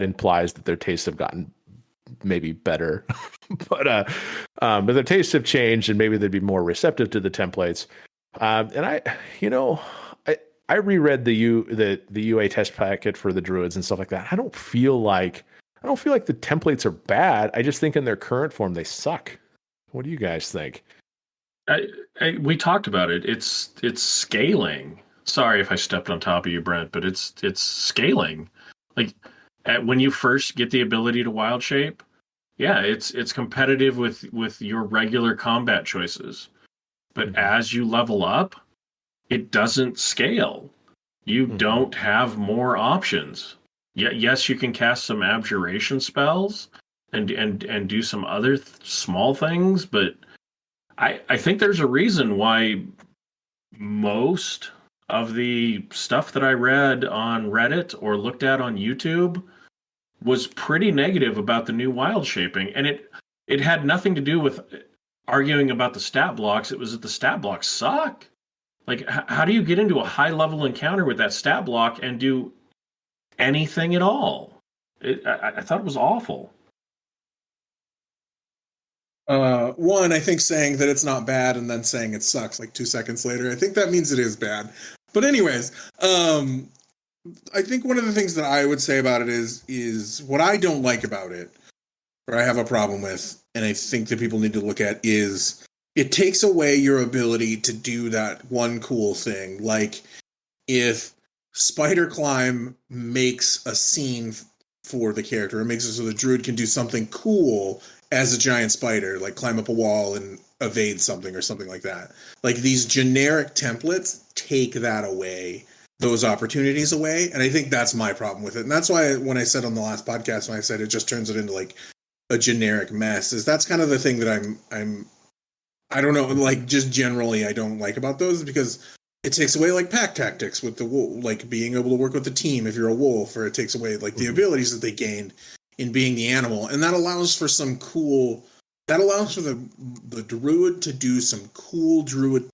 implies that their tastes have gotten maybe better, but their tastes have changed and maybe they'd be more receptive to the templates. And I reread the UA test packet for the druids and stuff like that. I don't feel like the templates are bad. I just think in their current form they suck. What do you guys think? We talked about it. It's scaling. Sorry if I stepped on top of you, Brent, but it's scaling. Like when you first get the ability to wild shape, yeah, it's competitive with your regular combat choices. But as you level up, it doesn't scale. You don't have more options. Yes, you can cast some abjuration spells and do some other small things, but I think there's a reason why most of the stuff that I read on Reddit or looked at on YouTube was pretty negative about the new wild shaping. And it had nothing to do with arguing about the stat blocks. It was that the stat blocks suck. Like, how do you get into a high-level encounter with that stat block and do anything at all? I thought it was awful. One, I think saying that it's not bad and then saying it sucks like 2 seconds later, I think that means it is bad. But anyways, I think one of the things that I would say about it is what I don't like about it, or I have a problem with, and I think that people need to look at, is it takes away your ability to do that one cool thing. Like if Spider Climb makes a scene for the character, it makes it so the druid can do something cool as a giant spider, like climb up a wall and evade something or something like that. Like these generic templates take that away, those opportunities away. And I think that's my problem with it. And that's why when I said on the last podcast, when I said it just turns it into like a generic mess, is that's kind of the thing that I don't know, like just generally I don't like about those, because it takes away like pack tactics with the wolf, like being able to work with the team if you're a wolf, or it takes away like the abilities that they gained in being the animal. And that allows for some cool, that allows for the druid to do some cool druid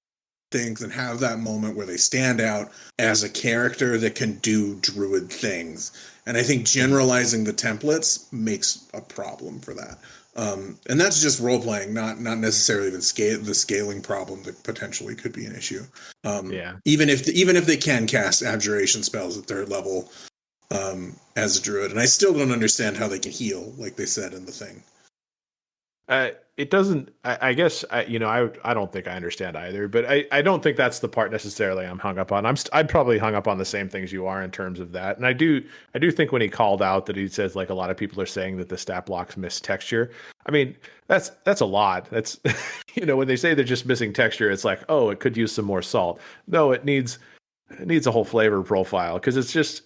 things and have that moment where they stand out as a character that can do druid things. And I think generalizing the templates makes a problem for that. And that's just role playing, not necessarily even the scaling problem that potentially could be an issue. Even if they can cast abjuration spells at 3rd level as a druid, and I still don't understand how they can heal, like they said in the thing. It doesn't. I guess I don't think I understand either, but I don't think that's the part necessarily I'm hung up on. I'm probably hung up on the same things you are in terms of that. And I do think when he called out that he says like a lot of people are saying that the stat blocks miss texture. I mean, that's a lot. That's when they say they're just missing texture, it's like, oh, it could use some more salt. No, it needs a whole flavor profile, because it's just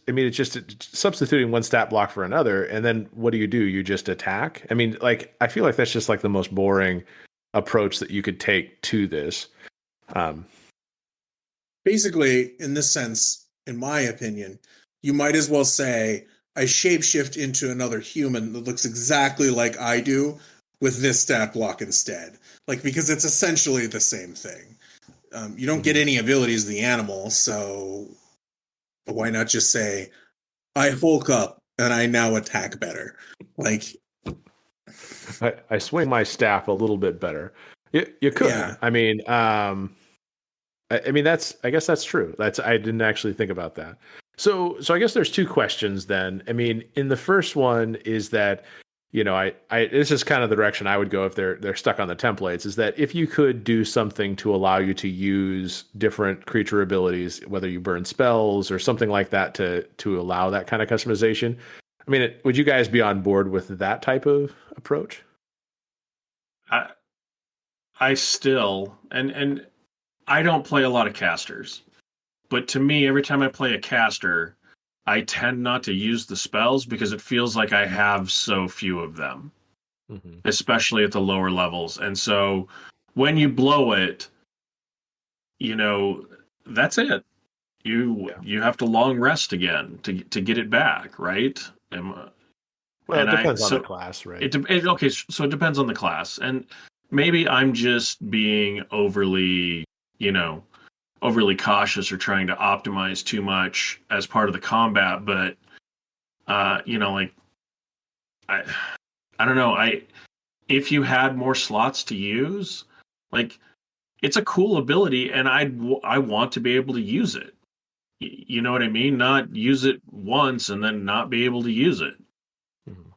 substituting one stat block for another. And then what do? You just attack? I mean, like, I feel like that's just like the most boring approach that you could take to this. Basically, in this sense, in my opinion, you might as well say, I shapeshift into another human that looks exactly like I do with this stat block instead. Like, because it's essentially the same thing. You don't get any abilities of the animal, so why not just say, I Hulk up and I now attack better. Like, I swing my staff a little bit better. You could. Yeah. I mean, I mean I guess that's true. I didn't actually think about that. So I guess there's two questions then. I mean, in the first one is that, I this is kind of the direction I would go if they're stuck on the templates, is that if you could do something to allow you to use different creature abilities, whether you burn spells or something like that to allow that kind of customization. I mean, would you guys be on board with that type of approach? I still and I don't play a lot of casters, but to me, every time I play a caster, I tend not to use the spells because it feels like I have so few of them, especially at the lower levels. And so when you blow it, that's it. You have to long rest again to get it back, right? Well, it depends on the class, right? Okay, so it depends on the class, and maybe I'm just being overly cautious or trying to optimize too much as part of the combat. But I don't know. If you had more slots to use, like, it's a cool ability, and I want to be able to use it. You know what I mean? Not use it once and then not be able to use it. Mm-hmm.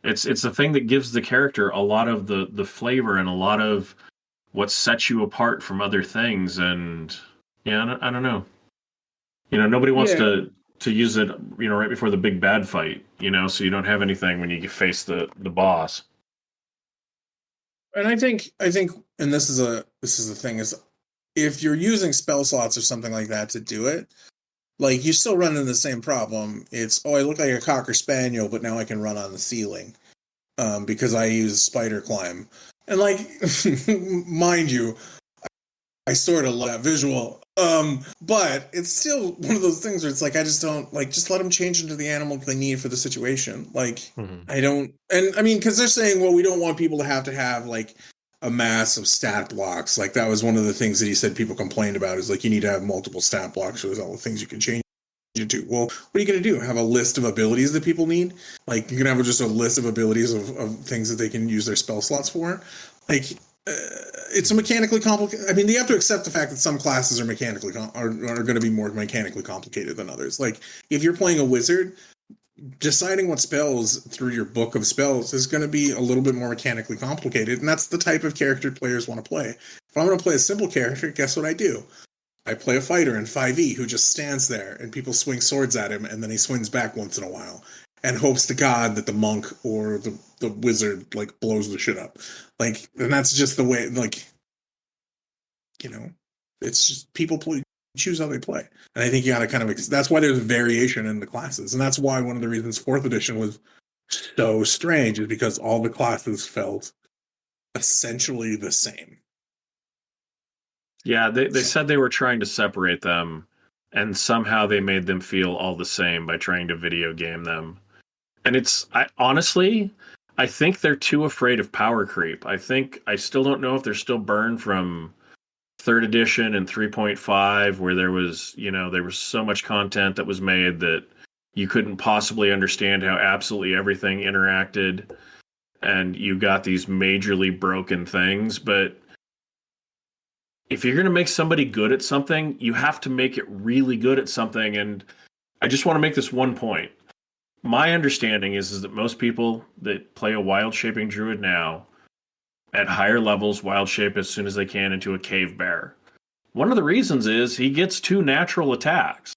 It's the thing that gives the character a lot of the flavor and a lot of what sets you apart from other things. And yeah, I don't know. Nobody wants to use it, right before the big bad fight, so you don't have anything when you face the boss. And I think, and this is the thing, is if you're using spell slots or something like that to do it, like, you still run into the same problem. It's, I look like a Cocker Spaniel, but now I can run on the ceiling because I use spider climb. And, like, mind you, I sort of love that visual. But it's still one of those things where it's like, I just don't, like, just let them change into the animal they need for the situation. Like, I don't, and I mean, because they're saying, well, we don't want people to have like a mass of stat blocks. Like, that was one of the things that he said people complained about, is like, you need to have multiple stat blocks so there's all the things you can change it to. Well, what are you going to do? Have a list of abilities that people need? Like, you can have just a list of abilities of things that they can use their spell slots for. Like, it's a mechanically complicated. I mean, you have to accept the fact that some classes are are going to be more mechanically complicated than others. Like, if you're playing a wizard, deciding what spells through your book of spells is going to be a little bit more mechanically complicated, and that's the type of character players want to play. If I'm going to play a simple character, guess what I do? I play a fighter in 5e who just stands there and people swing swords at him, and then he swings back once in a while and hopes to God that the monk or the wizard, like, blows the shit up. Like, and that's just the way, like, it's just people choose how they play. And I think you got to kind of, that's why there's variation in the classes. And that's why one of the reasons 4th edition was so strange, is because all the classes felt essentially the same. Yeah, they said they were trying to separate them, and somehow they made them feel all the same by trying to video game them. And honestly, I think they're too afraid of power creep. I still don't know if they're still burned from 3rd edition and 3.5, where there was so much content that was made that you couldn't possibly understand how absolutely everything interacted, and you got these majorly broken things. But if you're going to make somebody good at something, you have to make it really good at something. And I just want to make this one point. My understanding is that most people that play a wild shaping druid now, at higher levels, wild shape as soon as they can into a cave bear. One of the reasons is he gets 2 natural attacks.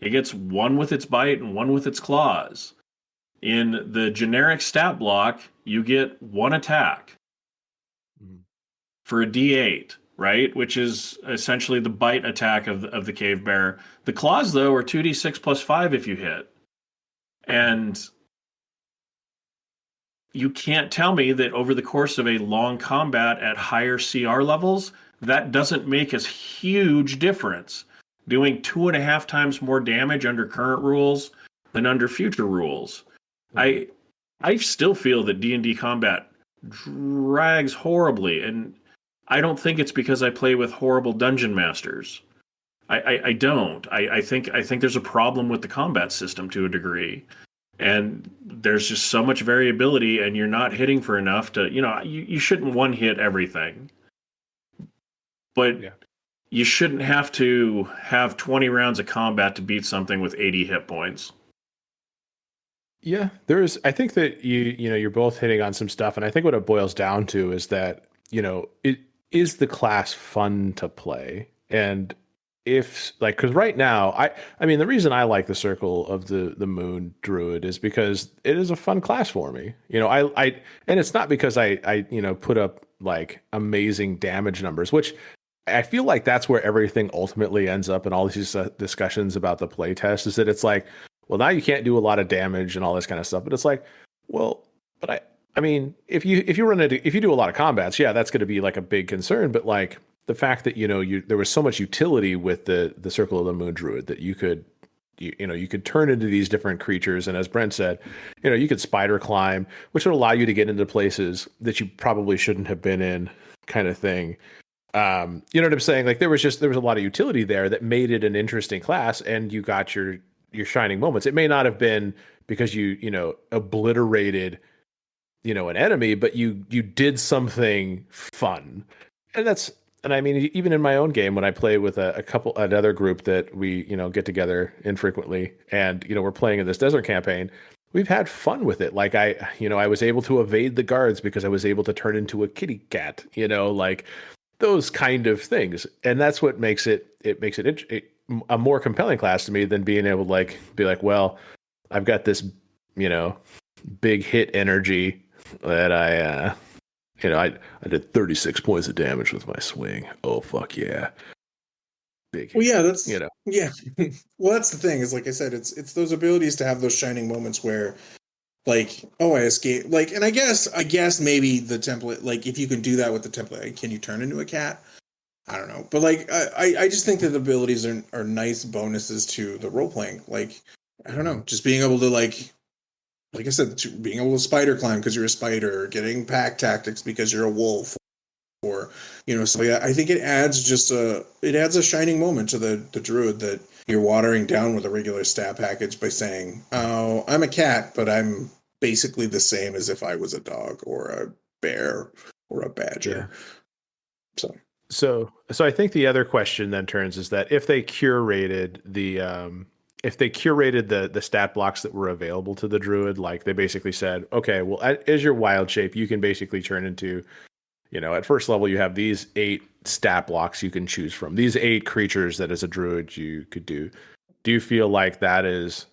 He gets one with its bite and one with its claws. In the generic stat block, you get 1 attack for a D8, right? Which is essentially the bite attack of the cave bear. The claws, though, are 2d6 plus 5 if you hit. And you can't tell me that over the course of a long combat at higher CR levels, that doesn't make a huge difference. Doing 2.5 times more damage under current rules than under future rules. I still feel that D&D combat drags horribly, and I don't think it's because I play with horrible dungeon masters. I don't. I think there's a problem with the combat system to a degree. And there's just so much variability, and you're not hitting for enough to, you shouldn't one hit everything. But you shouldn't have to have 20 rounds of combat to beat something with 80 hit points. Yeah, I think that you're both hitting on some stuff, and I think what it boils down to is that, it is the class fun to play. And if like, because right now, I mean, the reason I like the Circle of the Moon Druid is because it is a fun class for me. And it's not because I put up like amazing damage numbers, which I feel like that's where everything ultimately ends up in all these discussions about the playtest, is that it's like, well, now you can't do a lot of damage and all this kind of stuff. But it's like, well, but I mean, if you do a lot of combats, yeah, that's going to be like a big concern. But like the fact that there was so much utility with the Circle of the Moon Druid that you could turn into these different creatures, and as Brent said, you could spider climb, which would allow you to get into places that you probably shouldn't have been in, kind of thing. You know what I'm saying? Like there was a lot of utility there that made it an interesting class, and you got your shining moments. It may not have been because you obliterated an enemy, but you did something fun. And I mean, even in my own game, when I play with another group that we get together infrequently, and we're playing in this desert campaign, we've had fun with it. Like I was able to evade the guards because I was able to turn into a kitty cat, like those kind of things. And that's what makes it a more compelling class to me than being able to be like, well, I've got this, big hit energy that I did 36 points of damage with my swing. Oh, fuck yeah. Big hit. Well, yeah, that's, yeah. Well, that's the thing is, like I said, it's those abilities to have those shining moments where, like, oh, I escaped. Like, and I guess maybe the template, like, if you can do that with the template, like, can you turn into a cat? I don't know. But, like, I just think that the abilities are nice bonuses to the role playing. Like, I don't know, just being able to, like I said, being able to spider climb because you're a spider, or getting pack tactics because you're a wolf, or, so yeah, I think it adds a shining moment to the druid that you're watering down with a regular stat package by saying, oh, I'm a cat, but I'm basically the same as if I was a dog or a bear or a badger. Yeah. So I think the other question then turns is that if they curated the stat blocks that were available to the druid, like they basically said, okay, well, as your wild shape, you can basically turn into, at first level, you have these 8 stat blocks you can choose from, these 8 creatures that as a druid you could do. Do you feel like that is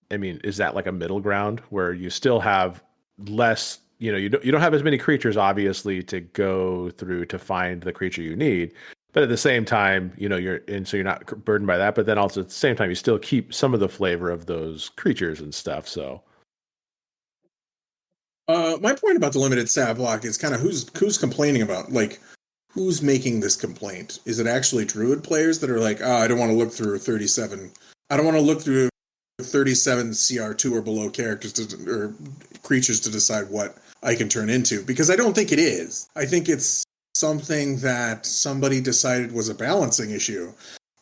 that like a middle ground where you still have less, you don't have as many creatures, obviously, to go through to find the creature you need, but at the same time, so you're not burdened by that, but then also at the same time, you still keep some of the flavor of those creatures and stuff. So, my point about the limited stat block is kind of who's complaining about, like, who's making this complaint? Is it actually druid players that are like, oh, I don't want to look through 37. I don't want to look through 37 CR2 or below characters or creatures to decide what I can turn into? Because I don't think it is. I think it's something that somebody decided was a balancing issue.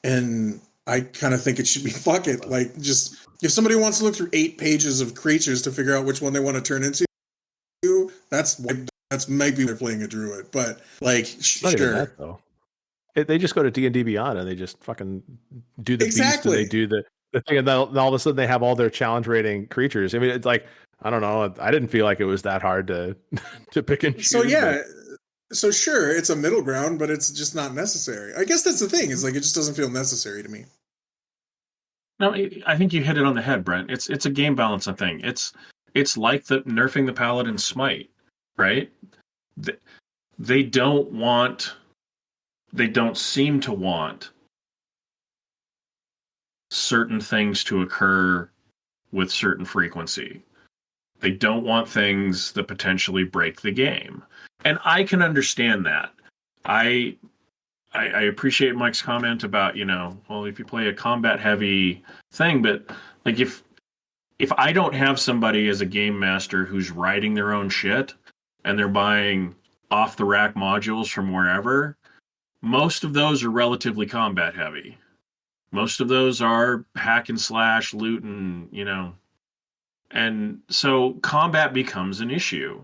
And I kind of think it should be fuck it. Like, just if somebody wants to look through 8 pages of creatures to figure out which one they want to turn into, that's maybe they're playing a druid. But, like, sure. That, though. They just go to D&D Beyond and they just fucking do the beast, and they do the thing, and then all of a sudden they have all their challenge rating creatures. I mean, it's like, I don't know. I didn't feel like it was that hard to pick and choose. So yeah, so sure, it's a middle ground, but it's just not necessary. I guess that's the thing. Is like it just doesn't feel necessary to me. No, I think you hit it on the head, Brent. It's a game balancing thing. It's like the nerfing the Paladin Smite, right? They don't seem to want certain things to occur with certain frequency. They don't want things that potentially break the game. And I can understand that. I appreciate Mike's comment about, well, if you play a combat heavy thing, but like if I don't have somebody as a game master who's writing their own shit and they're buying off the rack modules from wherever, most of those are relatively combat heavy. Most of those are hack and slash, loot, and And so combat becomes an issue.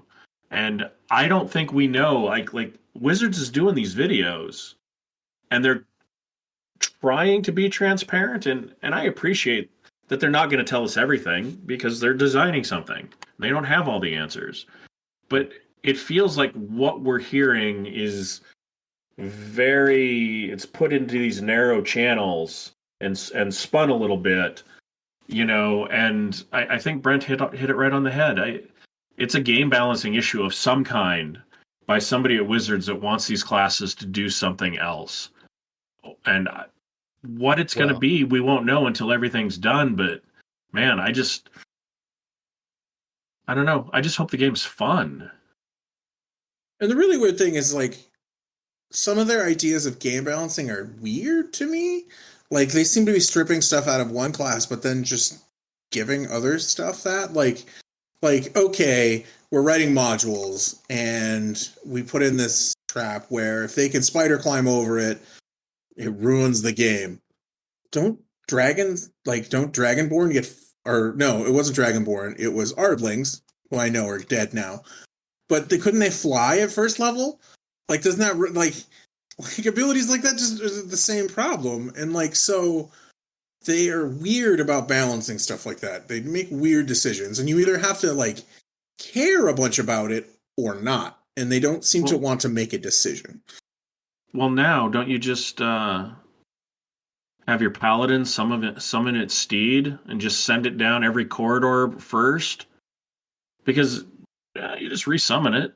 And I don't think we know, like Wizards is doing these videos and they're trying to be transparent, and I appreciate that they're not going to tell us everything because they're designing something. They don't have all the answers. But it feels like what we're hearing is it's put into these narrow channels and spun a little bit, and I think Brent hit it right on the head. It's a game balancing issue of some kind by somebody at Wizards that wants these classes to do something else. And what it's going to be, we won't know until everything's done. But man, I don't know. I just hope the game's fun. And the really weird thing is, like, some of their ideas of game balancing are weird to me. Like, they seem to be stripping stuff out of one class, but then just giving other stuff that, like, okay, we're writing modules, and we put in this trap where if they can spider climb over it, it ruins the game. Don't Dragonborn get... Or, no, it wasn't Dragonborn. It was Ardlings, who I know are dead now. But couldn't they fly at first level? Like, doesn't that... Like abilities like that just are the same problem. And, like, so... They are weird about balancing stuff like that. They make weird decisions, and you either have to, like, care a bunch about it or not. And they don't seem to want to make a decision. Well, now, don't you just have your paladin summon its steed and just send it down every corridor first? Because you just resummon it.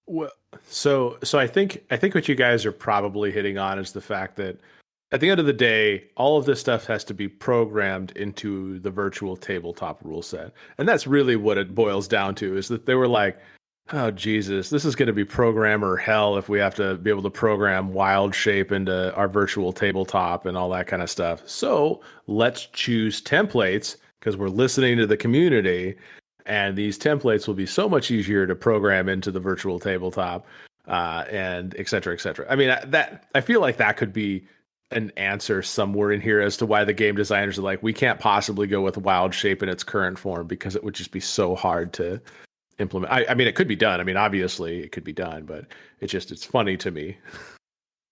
Well, so I think what you guys are probably hitting on is the fact that at the end of the day, all of this stuff has to be programmed into the virtual tabletop rule set. And that's really what it boils down to, is that they were like, oh, Jesus, this is going to be programmer hell if we have to be able to program wild shape into our virtual tabletop and all that kind of stuff. So let's choose templates because we're listening to the community, and these templates will be so much easier to program into the virtual tabletop, and et cetera, et cetera. I mean, I feel like that could be an answer somewhere in here as to why the game designers are like, we can't possibly go with wild shape in its current form because it would just be so hard to implement. I mean, it could be done. I mean, obviously it could be done, but it's funny to me.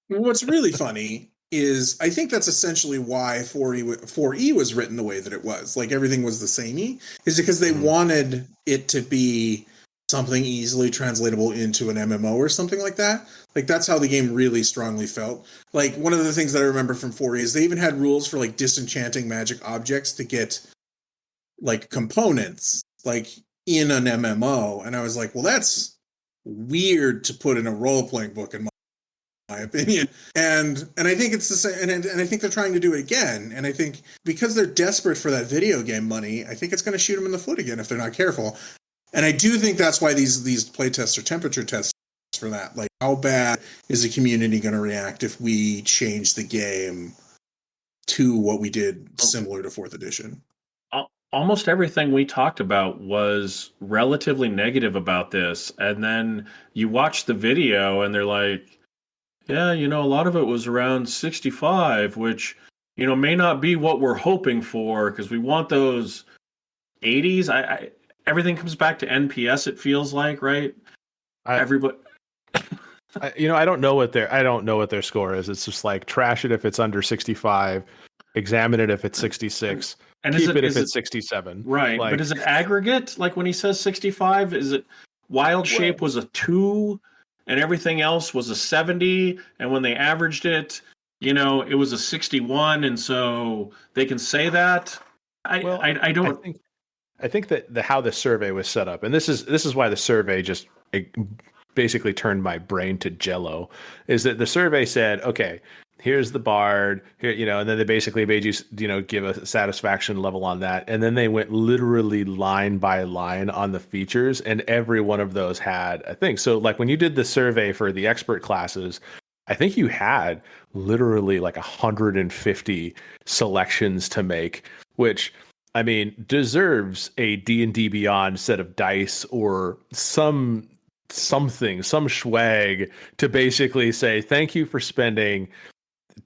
What's really funny is I think that's essentially why 4E was written the way that it was. Like, everything was the samey, is because they wanted it to be something easily translatable into an MMO or something like that. Like, that's how the game really strongly felt. Like, one of the things that I remember from 4E is they even had rules for, like, disenchanting magic objects to get, like, components, like, in an MMO. And I was like, well, that's weird to put in a role-playing book, in my opinion. And I think it's the same, and I think they're trying to do it again. And I think because they're desperate for that video game money, I think it's going to shoot them in the foot again if they're not careful. And I do think that's why these playtests are temperature tests for that. Like, how bad is the community going to react if we change the game to what we did similar to 4th edition? Almost everything we talked about was relatively negative about this. And then you watch the video and they're like, yeah, a lot of it was around 65, which, may not be what we're hoping for because we want those 80s. Everything comes back to NPS, it feels like, right? Everybody. I don't know what their score is. It's just like, trash it if it's under 65, examine it if it's 66, and keep it if it's 67. Right, but is it aggregate? Like, when he says 65, is it wild shape was a 2 and everything else was a 70, and when they averaged it, it was a 61, and so they can say that? I don't. I think that how the survey was set up, and this is why the survey just basically turned my brain to jello, is that the survey said, okay, here's the bard here, and then they basically made you, give a satisfaction level on that. And then they went literally line by line on the features, and every one of those had a thing. So, like, when you did the survey for the expert classes, I think you had literally like 150 selections to make, which, I mean, deserves a D&D Beyond set of dice or some swag to basically say, thank you for spending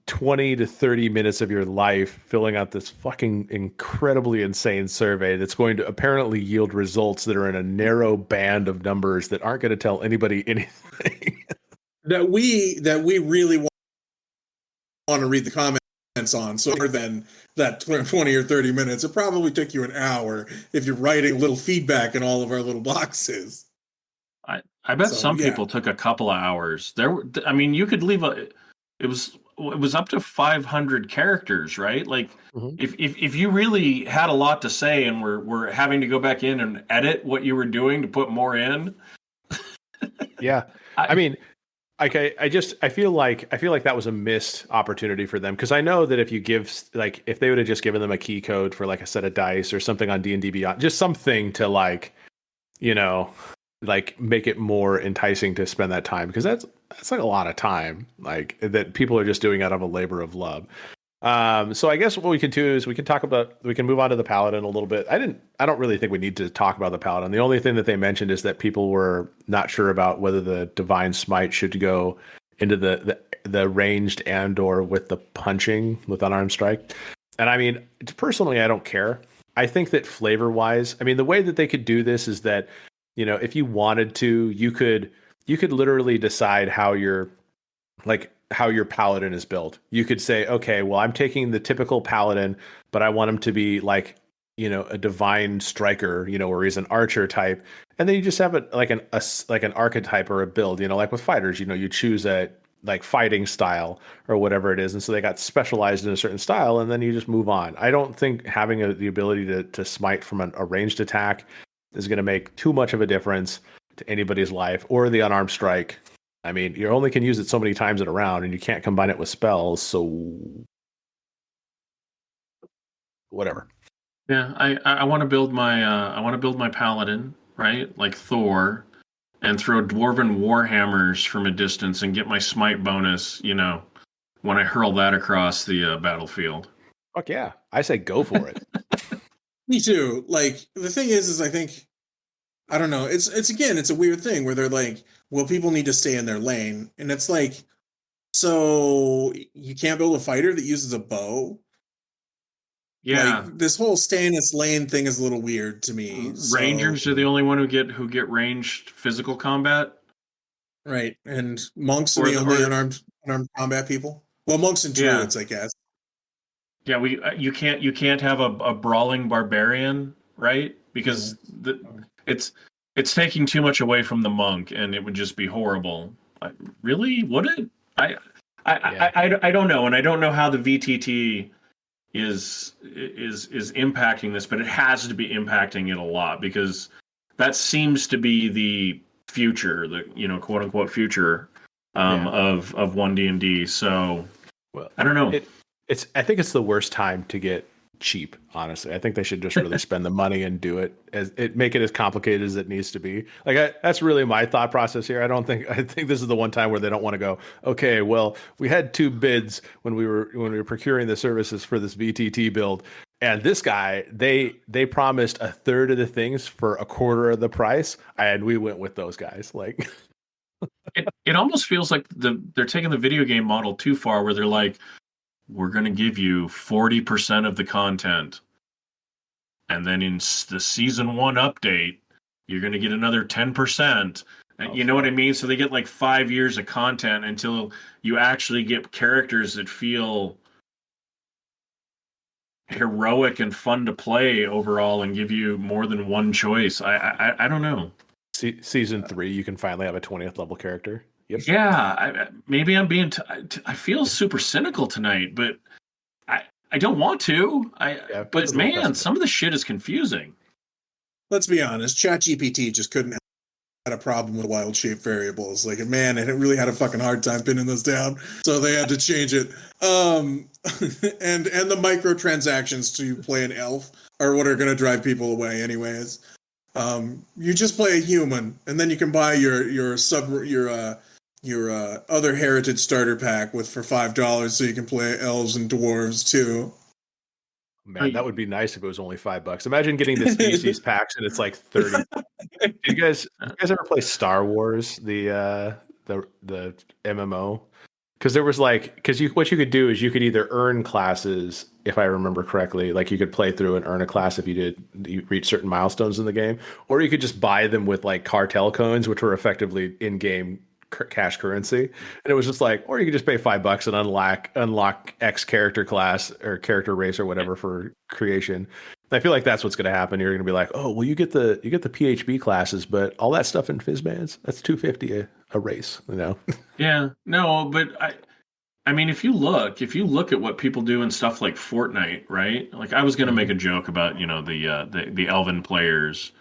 20 to 30 minutes of your life filling out this fucking incredibly insane survey that's going to apparently yield results that are in a narrow band of numbers that aren't going to tell anybody anything. that we really want to read the comments on. So more than that 20 or 30 minutes, it probably took you an hour if you're writing little feedback in all of our little boxes. I bet some people took a couple of hours. I mean, you could leave it was up to 500 characters, right? Like if you really had a lot to say and were having to go back in and edit what you were doing to put more in. Yeah. I mean, like I feel like that was a missed opportunity for them, because I know that if you give, like, if they would have just given them a key code for like a set of dice or something on D&D Beyond, just something to like, you know, like make it more enticing to spend that time, because that's like a lot of time, like that people are just doing out of a labor of love. So I guess what we can do is we can move on to the Paladin a little bit. I don't really think we need to talk about the Paladin. The only thing that they mentioned is that people were not sure about whether the Divine Smite should go into the ranged and or with the punching with unarmed strike. And I mean, personally, I don't care. I think that flavor wise, I mean, the way that they could do this is that, you know, if you wanted to, you could literally decide how your paladin is built. You could say, okay, well, I'm taking the typical paladin, but I want him to be like, you know, a divine striker, you know, where he's an archer type. And then you just have it like an archetype or a build, you know, like with fighters, you know, you choose a like fighting style or whatever it is. And so they got specialized in a certain style, and then you just move on. I don't think having the ability to smite from a ranged attack is going to make too much of a difference to anybody's life, or the unarmed strike. I mean, you only can use it so many times in a round, and you can't combine it with spells. So whatever. Yeah, I want to build my paladin, right? Like Thor, and throw dwarven warhammers from a distance and get my smite bonus, you know, when I hurl that across the battlefield. Fuck yeah. I say go for it. Me too. Like, the thing is I think, I don't know, it's again, it's a weird thing where they're like, well, people need to stay in their lane. And it's like, so you can't build a fighter that uses a bow? Yeah. Like, this whole stay in its lane thing is a little weird to me. Rangers are the only one who get ranged physical combat. Right. And monks are the only unarmed combat people. Well, monks and druids, I guess. Yeah, you can't have a brawling barbarian, right? Because it's taking too much away from the monk, and it would just be horrible. Really? Would it? I don't know, and I don't know how the VTT is impacting this, but it has to be impacting it a lot, because that seems to be the future, the, you know, quote unquote future of OneD&D. So, well, I don't know. I think it's the worst time to get cheap, honestly. I think they should just really spend the money and do it, make it as complicated as it needs to be. Like, that's really my thought process here. I think this is the one time where they don't want to go, okay, well, we had 2 bids when we were procuring the services for this VTT build, and this guy, they promised a third of the things for a quarter of the price, and we went with those guys. Like, it almost feels like they're taking the video game model too far, where they're like, we're going to give you 40% of the content, and then in the season 1 update, you're going to get another 10%. You know what I mean? So they get like 5 years of content until you actually get characters that feel heroic and fun to play overall, and give you more than one choice. I don't know. Season 3, you can finally have a 20th level character. Yep. Yeah, maybe I'm being. I feel super cynical tonight, but I don't want to. But man, some of the shit is confusing. Let's be honest. ChatGPT just couldn't had a problem with wild shape variables. Like, man, it really had a fucking hard time pinning those down, so they had to change it. And the microtransactions to play an elf are what are going to drive people away, anyways. You just play a human, and then you can buy your other heritage starter pack for $5, so you can play elves and dwarves too. Man, that would be nice if it was only $5. Imagine getting the species packs and it's like 30. Did you guys ever play Star Wars, the MMO? Because there was what you could do is you could either earn classes, if I remember correctly, like you could play through and earn a class if you reach certain milestones in the game, or you could just buy them with like cartel coins, which were effectively in-game cash currency. And it was just like, or you could just pay $5 and unlock X character class or character race or whatever for creation. I feel like that's what's going to happen. You're going to be like, oh, well, you get the PHB classes, but all that stuff in Fizzbands, that's $250 a race, you know? Yeah, no, but I mean, if you look at what people do in stuff like Fortnite, right? Like I was going to make a joke about, the elven players,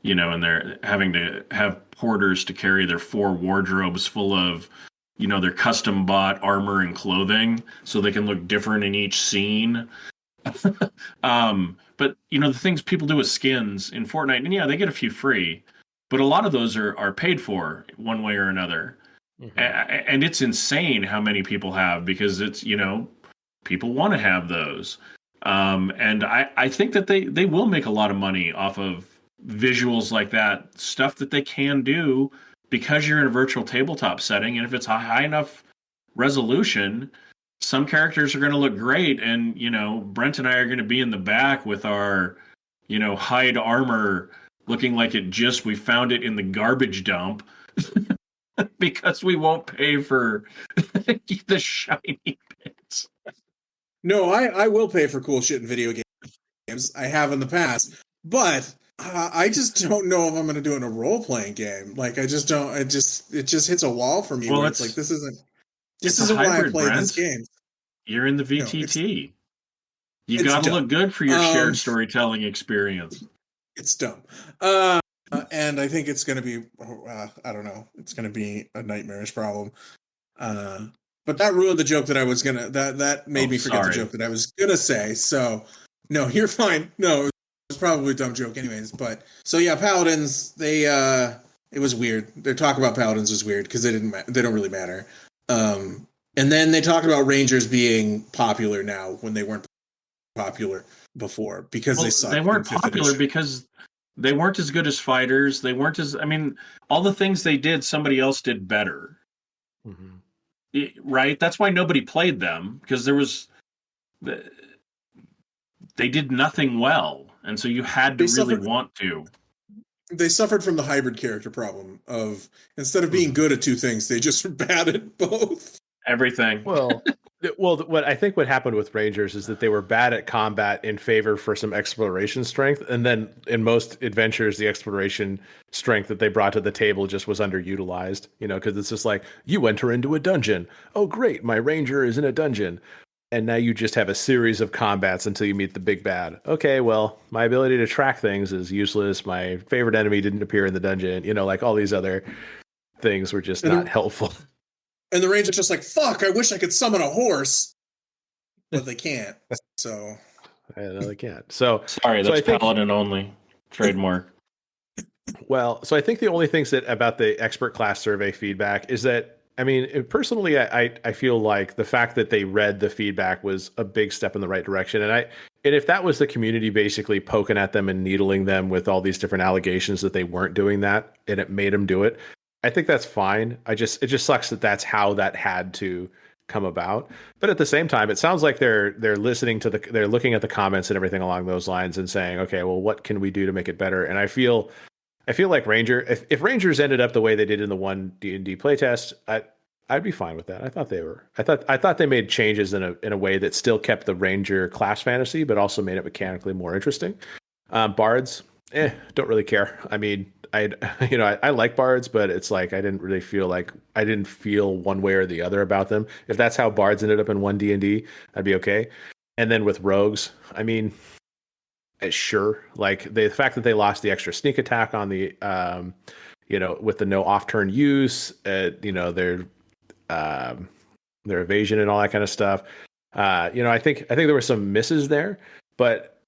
and they're having to have porters to carry their 4 wardrobes full of, their custom bought armor and clothing so they can look different in each scene. But the things people do with skins in Fortnite, and yeah, they get a few free, but a lot of those are paid for one way or another. Mm-hmm. And it's insane how many people have, because it's, people want to have those. And I think that they will make a lot of money off of visuals like that, stuff that they can do because you're in a virtual tabletop setting. And if it's a high enough resolution, some characters are going to look great. And, Brent and I are going to be in the back with our, hide armor looking like we found it in the garbage dump. Because we won't pay for the shiny bits. No, I will pay for cool shit in video games. I have in the past, but I just don't know if I'm going to do it in a role playing game. Like I just don't. It just hits a wall for me. Well, where it's like this isn't why I play this game. You're in the VTT. You got to look good for your shared storytelling experience. It's dumb. And I think it's going to be, I don't know, it's going to be a nightmarish problem. But that ruined the joke that I was going to, that made me forget the joke that I was going to say. So, no, you're fine. No, it was probably a dumb joke anyways. But, so yeah, Paladins, it was weird. Their talk about Paladins was weird because they don't really matter. And then they talked about Rangers being popular now when they weren't popular before because they sucked. They weren't popular because they weren't as good as fighters. They weren't all the things they did, somebody else did better. Mm-hmm. Right? That's why nobody played them, because they did nothing well. And so you had to want to. They suffered from the hybrid character problem of, instead of being good at two things, they just were bad at both. Everything. Well, what I think what happened with Rangers is that they were bad at combat in favor for some exploration strength, and then in most adventures, the exploration strength that they brought to the table just was underutilized. Because it's just like, you enter into a dungeon. Oh, great, my Ranger is in a dungeon, and now you just have a series of combats until you meet the big bad. Okay, well, my ability to track things is useless. My favorite enemy didn't appear in the dungeon. Like all these other things were just not helpful. And the Ranger's just like, fuck, I wish I could summon a horse. But they can't. So. No, they can't. So sorry, that's Paladin only. Trademark. Well, so I think the only things about the expert class survey feedback is that, personally, I feel like the fact that they read the feedback was a big step in the right direction. And if that was the community basically poking at them and needling them with all these different allegations that they weren't doing that, and it made them do it, I think that's fine. It just sucks that that's how that had to come about. But at the same time, it sounds like they're listening to they're looking at the comments and everything along those lines and saying, okay, well, what can we do to make it better? And I feel like if Rangers ended up the way they did in the OneD&D playtest, I'd be fine with that. I thought they made changes in a way that still kept the Ranger class fantasy, but also made it mechanically more interesting. Bards, don't really care. I like bards, but it's like I didn't feel one way or the other about them. If that's how bards ended up in OneD&D, I'd be okay. And then with rogues, sure. Like the fact that they lost the extra sneak attack on the, with the no off turn use, their evasion and all that kind of stuff. I think there were some misses there, but.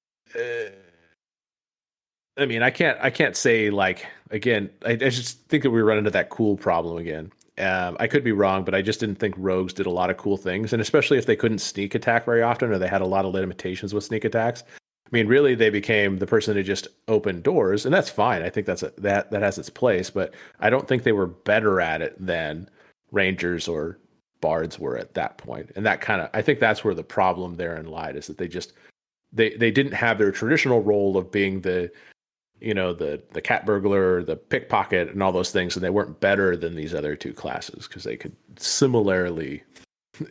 I can't say again, I just think that we run into that cool problem again. I could be wrong, but I just didn't think rogues did a lot of cool things. And especially if they couldn't sneak attack very often, or they had a lot of limitations with sneak attacks. Really they became the person who just opened doors, and that's fine. I think that has its place, but I don't think they were better at it than Rangers or bards were at that point. And that kind of, I think that's where the problem therein lied, is that they didn't have their traditional role of being the cat burglar, the pickpocket, and all those things, and they weren't better than these other two classes because they could similarly,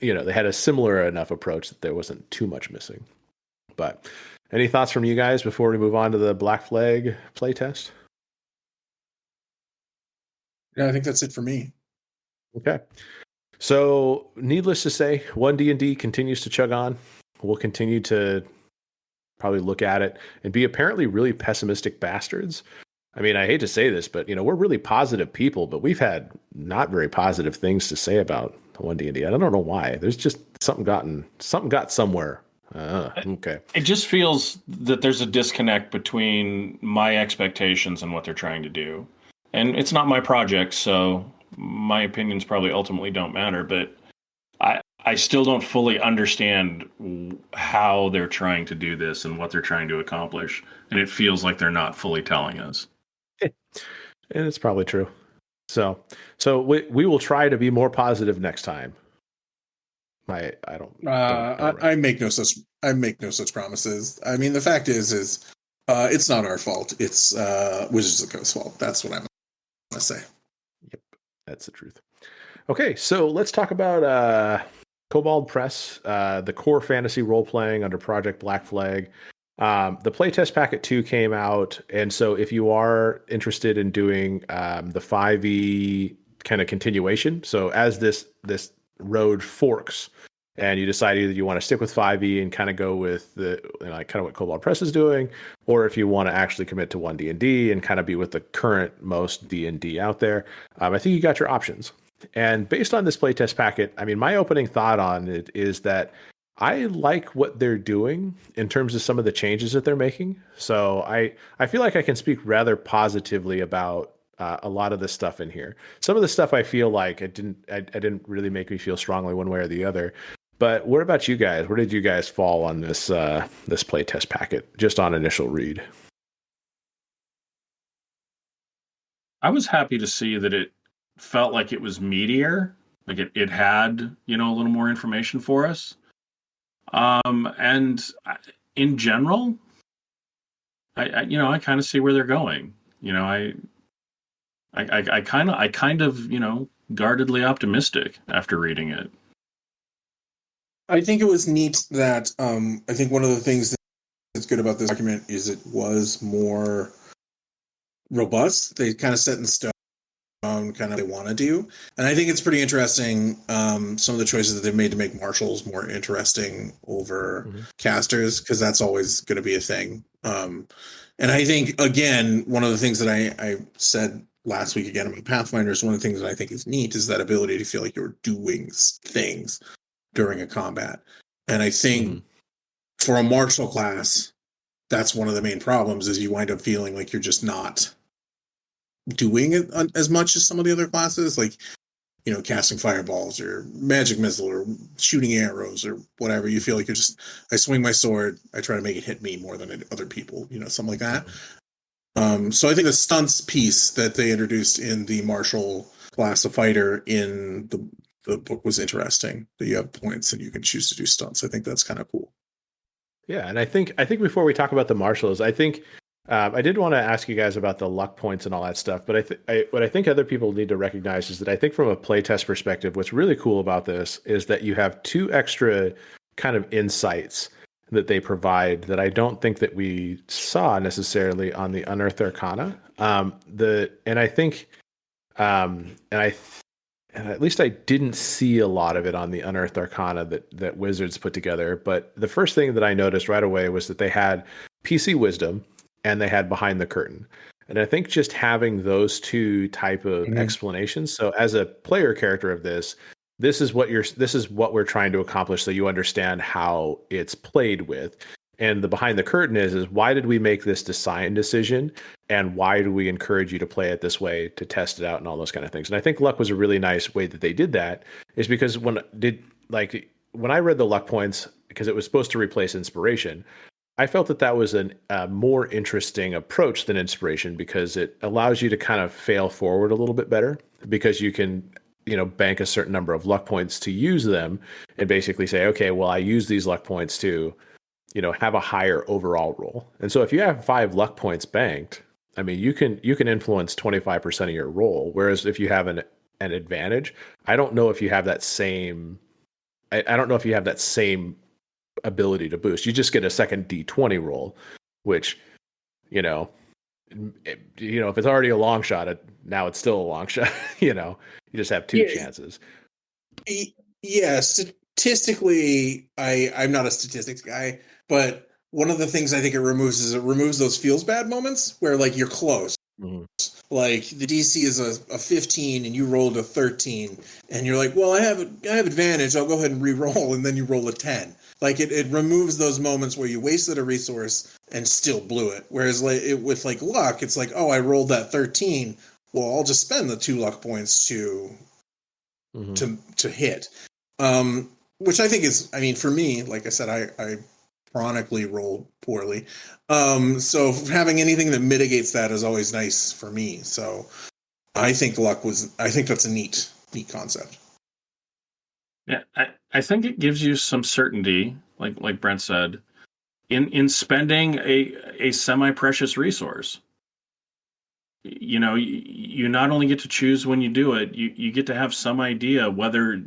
they had a similar enough approach that there wasn't too much missing. But any thoughts from you guys before we move on to the Black Flag playtest? Yeah, I think that's it for me. Okay. So, needless to say, OneD&D continues to chug on. We'll continue to probably look at it and be apparently really pessimistic bastards. I mean, I hate to say this, but we're really positive people, but we've had not very positive things to say about OneD&D. I don't know why. There's just something got somewhere. Okay. It just feels that there's a disconnect between my expectations and what they're trying to do. And it's not my project, so my opinions probably ultimately don't matter, but I still don't fully understand how they're trying to do this and what they're trying to accomplish. And it feels like they're not fully telling us. And it's probably true. So we will try to be more positive next time. I make no such promises. I mean, the fact is it's not our fault. It's Wizards of the Coast's fault. That's what I'm going to say. Yep, that's the truth. Okay, so let's talk about Kobold Press, the core fantasy role-playing under Project Black Flag. The playtest packet 2 came out, and so if you are interested in doing the 5e kind of continuation, so as this road forks, and you decide either you want to stick with 5e and kind of go with the kind of what KoboldPress is doing, or if you want to actually commit to OneD&D and kind of be with the current most D&D out there, I think you got your options. And based on this playtest packet, I mean, my opening thought on it is that I like what they're doing in terms of some of the changes that they're making. So I feel like I can speak rather positively about a lot of the stuff in here. Some of the stuff I feel like it didn't really make me feel strongly one way or the other. But what about you guys? Where did you guys fall on this this playtest packet, just on initial read? I was happy to see that it felt like it was meatier, like it had a little more information for us. And in general, I kind of see where they're going. I kind of guardedly optimistic after reading it. I think it was neat that I think one of the things that's good about this document is it was more robust. They kind of set in stone kind of they want to do, and I think it's pretty interesting some of the choices that they've made to make marshals more interesting over casters, because that's always going to be a thing. And I think, again, one of the things that I said last week again about Pathfinder is one of the things that I think is neat is that ability to feel like you're doing things during a combat. And I think for a martial class, that's one of the main problems, is you wind up feeling like you're just not doing it as much as some of the other classes, like casting fireballs or magic missile or shooting arrows or whatever. You feel like you're just, I swing my sword, I try to make it hit me more than other people, something like that. So I think the stunts piece that they introduced in the martial class of fighter in the book was interesting, that you have points and you can choose to do stunts. I think that's kind of cool. Yeah, and I think before we talk about the marshals, I think I did want to ask you guys about the luck points and all that stuff, but what I think other people need to recognize is that I think from a playtest perspective, what's really cool about this is that you have 2 extra kind of insights that they provide that I don't think that we saw necessarily on the Unearthed Arcana. And at least I didn't see a lot of it on the Unearthed Arcana that Wizards put together. But the first thing that I noticed right away was that they had PC Wisdom and they had Behind the Curtain. And I think just having those 2 type of explanations. So as a player character of this is what we're trying to accomplish, so you understand how it's played with. And the Behind the Curtain is why did we make this design decision, and why do we encourage you to play it this way to test it out and all those kind of things. And I think luck was a really nice way that they did that, is because when I read the luck points, because it was supposed to replace inspiration, I felt that was a more interesting approach than inspiration, because it allows you to kind of fail forward a little bit better, because you can bank a certain number of luck points to use them, and basically say, okay, well, I use these luck points to, have a higher overall roll. And so if you have 5 luck points banked, I mean, you can influence 25% of your roll. Whereas if you have an advantage, I don't know if you have that same. I don't know if you have that same ability to boost. You just get a second D20 roll, which, if it's already a long shot, now it's still a long shot. You just have 2 chances. Yeah, statistically, I'm not a statistics guy, but one of the things I think it removes those feels bad moments where like you're close. Mm-hmm. Like the DC is a 15 and you rolled a 13 and you're like, well, I have advantage. I'll go ahead and re-roll, and then you roll a 10. Like it removes those moments where you wasted a resource and still blew it. Whereas with luck, it's like, oh, I rolled that 13. Well, I'll just spend the 2 luck points to hit. Which I think is, I mean, for me, like I said, I chronically roll poorly. So having anything that mitigates that is always nice for me. So I think that's a neat concept. Yeah, I think it gives you some certainty, like Brent said, in spending a semi-precious resource. You not only get to choose when you do it, you get to have some idea whether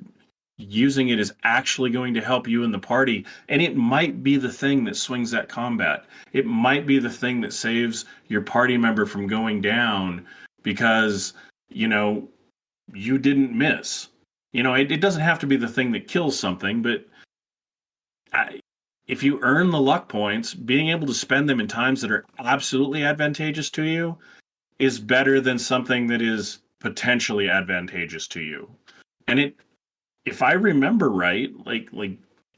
using it is actually going to help you in the party. And it might be the thing that swings that combat. It might be the thing that saves your party member from going down because, you didn't miss. It doesn't have to be the thing that kills something, but if you earn the luck points, being able to spend them in times that are absolutely advantageous to you is better than something that is potentially advantageous to you. And if I remember right, like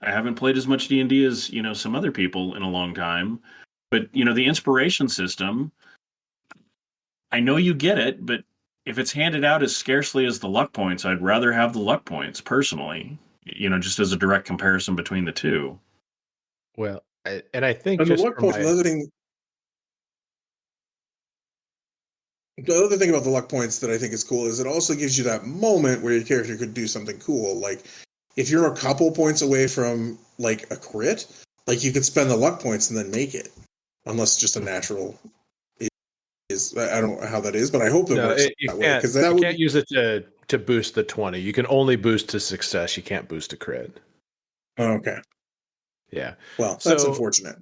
I haven't played as much D&D as, some other people in a long time, but the inspiration system, I know you get it, but if it's handed out as scarcely as the luck points, I'd rather have the luck points personally, just as a direct comparison between the two. Well, I think and just the luck points, the other thing about the luck points that I think is cool is it also gives you that moment where your character could do something cool. Like if you're a couple points away from like a crit, like you could spend the luck points and then make it, unless it's just a natural. I don't know how that is, but I hope it works that way, because you can't use it to boost the 20. You can only boost to success. You can't boost to crit. Oh, okay. Yeah. Well, that's unfortunate.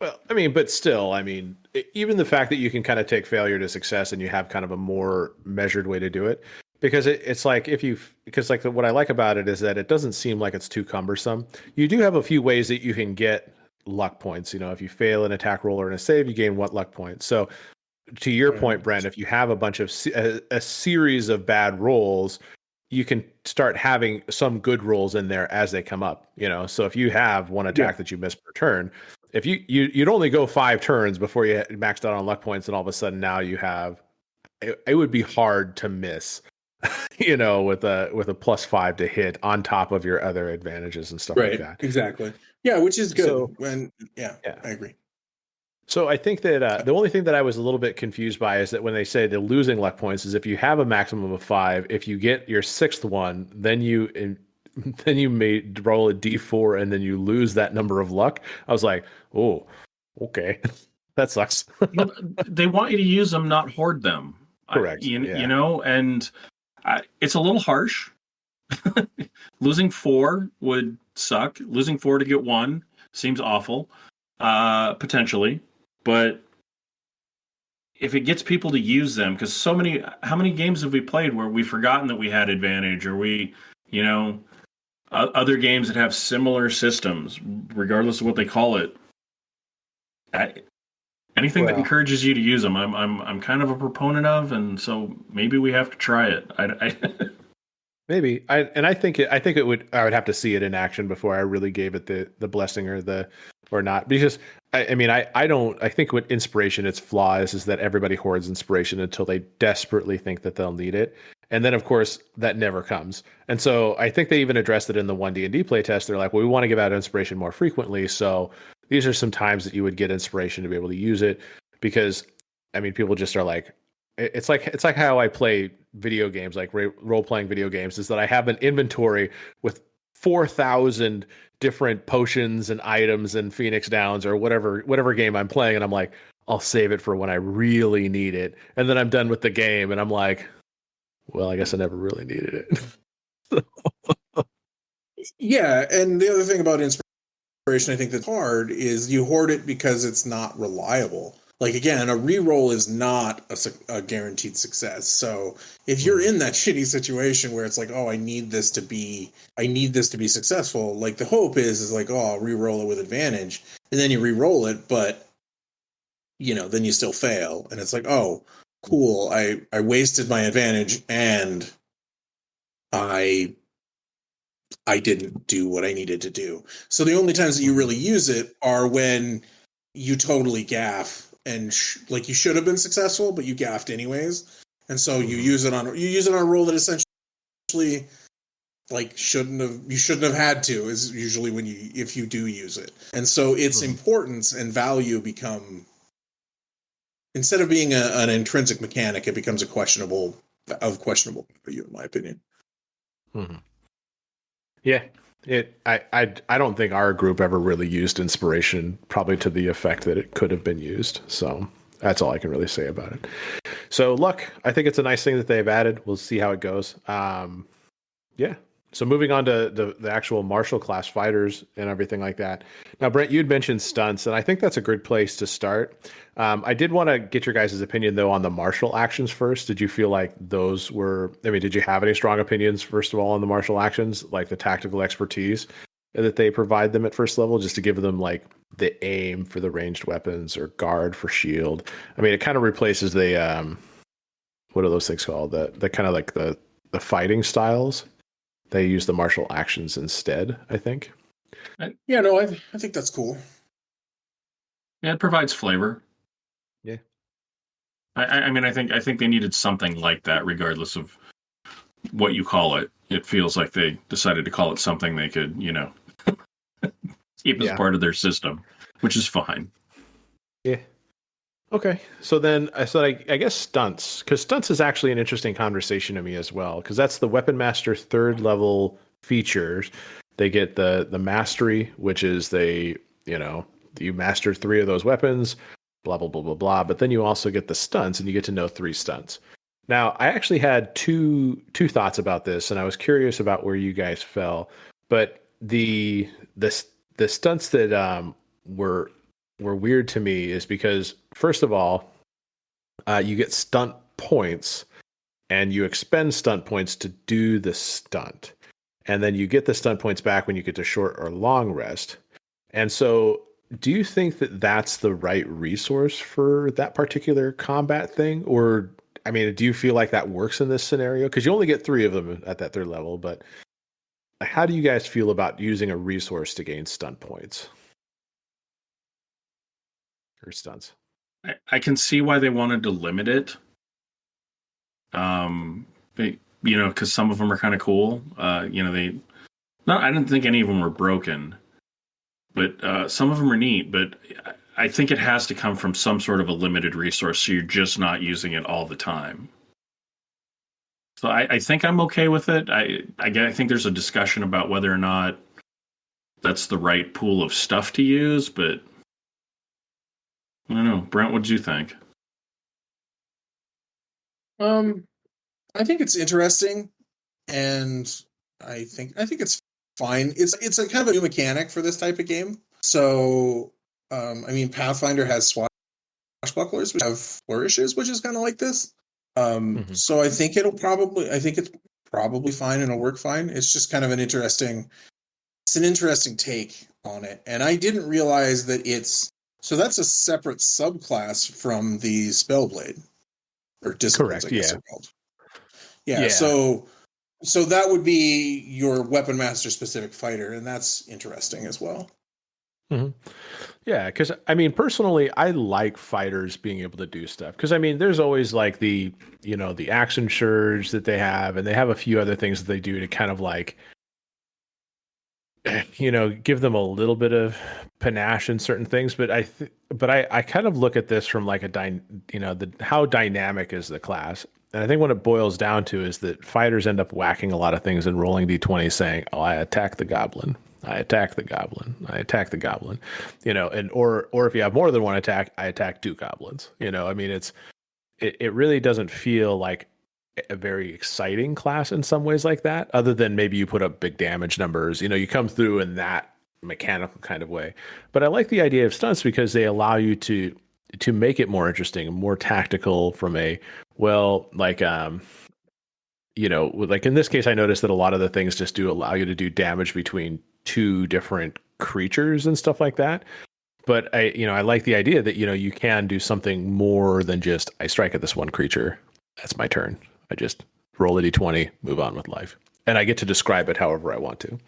Well, I mean, but still, I mean, even the fact that you can kind of take failure to success and you have kind of a more measured way to do it, because it's like what I like about it is that it doesn't seem like it's too cumbersome. You do have a few ways that you can get luck points. If you fail an attack roll or in a save, you gain 1 luck point. So to your point, Brent, if you have a bunch of a series of bad rolls, you can start having some good rolls in there as they come up. So if you have 1 attack that you miss per turn, if you'd only go 5 turns before you maxed out on luck points, and all of a sudden now you have, it would be hard to miss, with a +5 to hit on top of your other advantages and stuff like that. Exactly. Yeah, which is good. So, I agree. So I think that the only thing that I was a little bit confused by is that when they say the losing luck points is if you have a maximum of 5, if you get your 6th one, then you may roll a D4 and then you lose that number of luck. I was like, oh, okay, that sucks. They want you to use them, not hoard them. Correct. And it's a little harsh. Losing 4 would suck. Losing 4 to get 1 seems awful, potentially. But if it gets people to use them, because how many games have we played where we've forgotten that we had advantage, or other games that have similar systems, regardless of what they call it. Anything that encourages you to use them, I'm kind of a proponent of, and so maybe we have to try it. Maybe I think I would have to see it in action before I really gave it the blessing or not, because I think with inspiration, its flaw is that everybody hoards inspiration until they desperately think that they'll need it. And then, of course, that never comes. And so I think they even addressed it in the OneD&D playtest. They're like, well, we want to give out inspiration more frequently. So these are some times that you would get inspiration to be able to use it, because, people just are like, it's like how I play video games, like role playing video games, is that I have an inventory with 4,000 different potions and items and Phoenix Downs or whatever game I'm playing, and I'm like, I'll save it for when I really need it, and then I'm done with the game, and I'm like, well, I guess I never really needed it. Yeah, and the other thing about inspiration, I think that's hard, is you hoard it because it's not reliable. Like again, a reroll is not a guaranteed success. So if you're in that shitty situation where it's like, oh, I need this to be successful, like the hope is like, oh, I'll reroll it with advantage, and then you reroll it, but then you still fail, and it's like, oh, cool, I wasted my advantage and I didn't do what I needed to do. So the only times that you really use it are when you totally gaff and like you should have been successful, but you gaffed anyways. And so you use it on a roll that essentially like you shouldn't have had to, is usually if you do use it. And so its importance and value become, instead of being an intrinsic mechanic, it becomes questionable value, in my opinion. Mm-hmm. Yeah, I don't think our group ever really used inspiration, probably to the effect that it could have been used. So that's all I can really say about it. So luck, I think it's a nice thing that they've added. We'll see how it goes. Yeah. So moving on to the actual martial class fighters and everything like that. Now, Brent, you'd mentioned stunts, and I think that's a good place to start. I did want to get your guys' opinion, though, on the martial actions first. Did you feel like those were, did you have any strong opinions, first of all, on the martial actions, like the tactical expertise that they provide them at first level, just to give them like the aim for the ranged weapons or guard for shield? It kind of replaces the, what are those things called? The kind of like the fighting styles. They use the martial actions instead, I think. Yeah, no, I think that's cool. Yeah, it provides flavor. Yeah. I think they needed something like that, regardless of what you call it. It feels like they decided to call it something they could, keep as part of their system, which is fine. Yeah. Okay. So then I guess stunts, because stunts is actually an interesting conversation to me as well, because that's the Weapon Master 3rd level features. They get the mastery, which is you mastered 3 of those weapons, blah, blah, blah, blah, blah. But then you also get the stunts, and you get to know 3 stunts. Now, I actually had two thoughts about this, and I was curious about where you guys fell. But the stunts that were weird to me is because, first of all, you get stunt points, and you expend stunt points to do the stunt. And then you get the stunt points back when you get to short or long rest. And so do you think that that's the right resource for that particular combat thing? Or, do you feel like that works in this scenario? Because you only get 3 of them at that 3rd level, but how do you guys feel about using a resource to gain stunt points? Or stunts? I can see why they wanted to limit it. Because some of them are kind of cool. I didn't think any of them were broken, but some of them are neat. But I think it has to come from some sort of a limited resource, so you're just not using it all the time. So I think I'm okay with it. I think there's a discussion about whether or not that's the right pool of stuff to use, but I don't know. Brent, what did you think? I think it's interesting, and I think it's fine. It's a kind of a new mechanic for this type of game. So, Pathfinder has swashbucklers, which have flourishes, which is kind of like this. So I think it's probably fine and it'll work fine. It's just kind of an interesting take on it. And I didn't realize that that's a separate subclass from the Spellblade, or disciplines, correct, I guess they're called. Yeah. So that would be your Weapon Master specific fighter, and that's interesting as well. Mm-hmm. Yeah, because personally, I like fighters being able to do stuff. Because there's always like the action surge that they have, and they have a few other things that they do to kind of like give them a little bit of panache in certain things. But I kind of look at this from like how dynamic is the class. And I think what it boils down to is that fighters end up whacking a lot of things and rolling d20, saying, "Oh, I attack the goblin. I attack the goblin. I attack the goblin." And or if you have more than one attack, I attack 2 goblins. I mean, it really doesn't feel like a very exciting class in some ways like that, other than maybe you put up big damage numbers. You come through in that mechanical kind of way. But I like the idea of stunts because they allow you to make it more interesting and more tactical from like in this case, I noticed that a lot of the things just do allow you to do damage between 2 different creatures and stuff like that. But I like the idea that, you can do something more than just, I strike at this one creature. That's my turn. I just roll a d20, move on with life. And I get to describe it however I want to.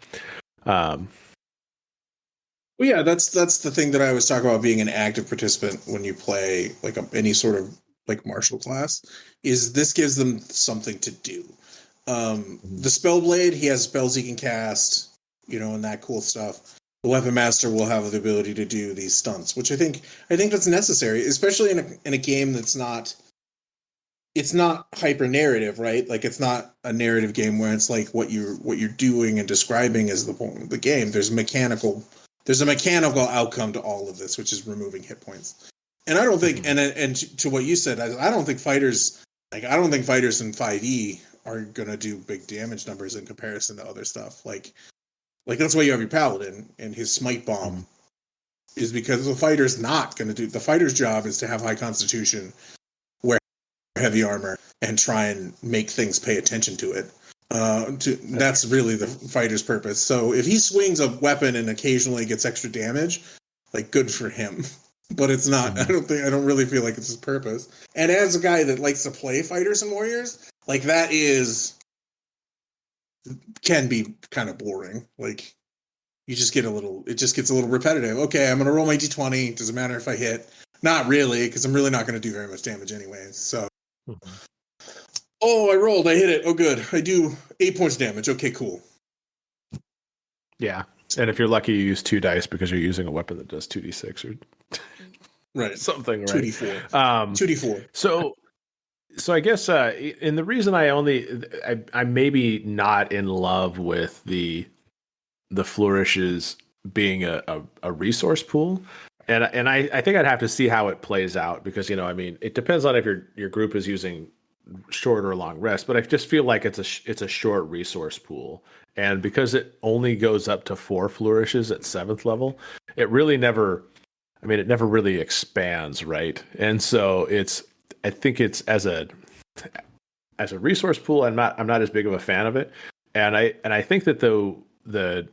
Well, yeah, that's the thing that I was talking about being an active participant when you play like any sort of like martial class, is this gives them something to do. The Spellblade, he has spells he can cast, and that cool stuff. The Weapon Master will have the ability to do these stunts, which I think that's necessary, especially in a game that's not. It's not hyper narrative, right? Like it's not a narrative game where it's like what you're doing and describing is the point of the game. There's a mechanical outcome to all of this, which is removing hit points. And I don't think, and to what you said, I don't think fighters in 5e are gonna do big damage numbers in comparison to other stuff. Like that's why you have your paladin and his smite bomb is because the fighter's not gonna do. The fighter's job is to have high constitution, wear heavy armor, and try and make things pay attention to it. That's really the fighter's purpose. So if he swings a weapon and occasionally gets extra damage, like good for him. But it's not. I don't really feel like it's his purpose. And as a guy that likes to play fighters and warriors, like that can be kind of boring. Like it just gets a little repetitive. Okay, I'm gonna roll my d20. Doesn't matter if I hit. Not really, because I'm really not gonna do very much damage anyways. So oh, I rolled, I hit it. Oh good. I do 8 points damage. Okay, cool. Yeah. And if you're lucky, you use 2 dice because you're using a weapon that does 2d6 or right, something, right? 2d4. 2d4. So I guess, and the reason I'm maybe not in love with the flourishes being a resource pool, and I think I'd have to see how it plays out because it depends on if your group is using short or long rest, but I just feel like it's a short resource pool. And because it only goes up to 4 flourishes at 7th level, it never really expands, right? And so I think it's as a resource pool, I'm not as big of a fan of it. And I think that the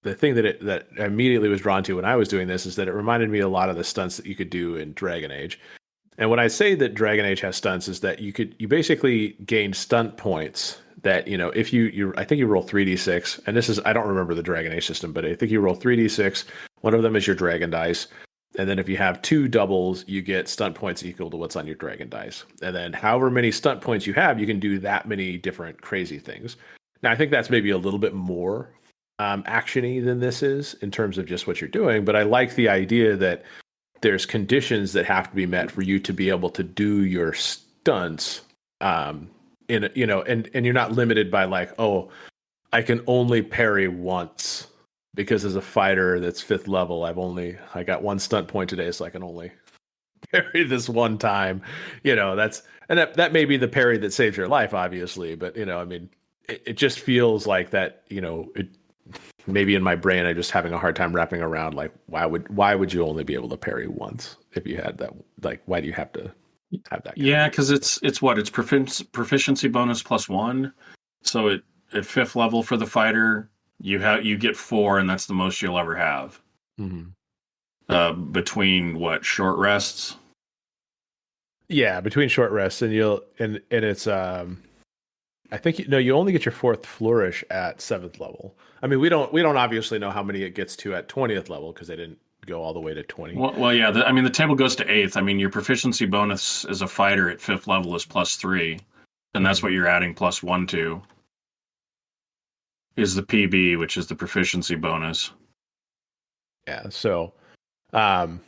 thing that immediately was drawn to when I was doing this is that it reminded me a lot of the stunts that you could do in Dragon Age. And when I say that Dragon Age has stunts is that you basically gain stunt points that, if I think you roll 3d6, and this is, I don't remember the Dragon Age system, but I think you roll 3d6. One of them is your dragon dice. And then if you have 2 doubles, you get stunt points equal to what's on your dragon dice. And then however many stunt points you have, you can do that many different crazy things. Now, I think that's maybe a little bit more action-y than this is in terms of just what you're doing. But I like the idea that there's conditions that have to be met for you to be able to do your stunts and you're not limited by like, oh, I can only parry once because as a fighter that's 5th level, I got 1 stunt point today, so I can only parry this one time. That may be the parry that saves your life, obviously, but it just feels like that. Maybe in my brain, I'm just having a hard time wrapping around like why would you only be able to parry once if you had that? Like, why do you have to have that? Yeah, because it's proficiency bonus +1. So at 5th level for the fighter, you get 4, and that's the most you'll ever have. Mm-hmm. Between short rests. Yeah, between short rests, and it's I think you only get your 4th flourish at 7th level. I mean, we don't obviously know how many it gets to at 20th level because they didn't go all the way to 20. Well, yeah. The table goes to 8th. I mean, your proficiency bonus as a fighter at 5th level is +3, and that's what you're adding +1 to. is the PB, which is the proficiency bonus. Yeah. So, um,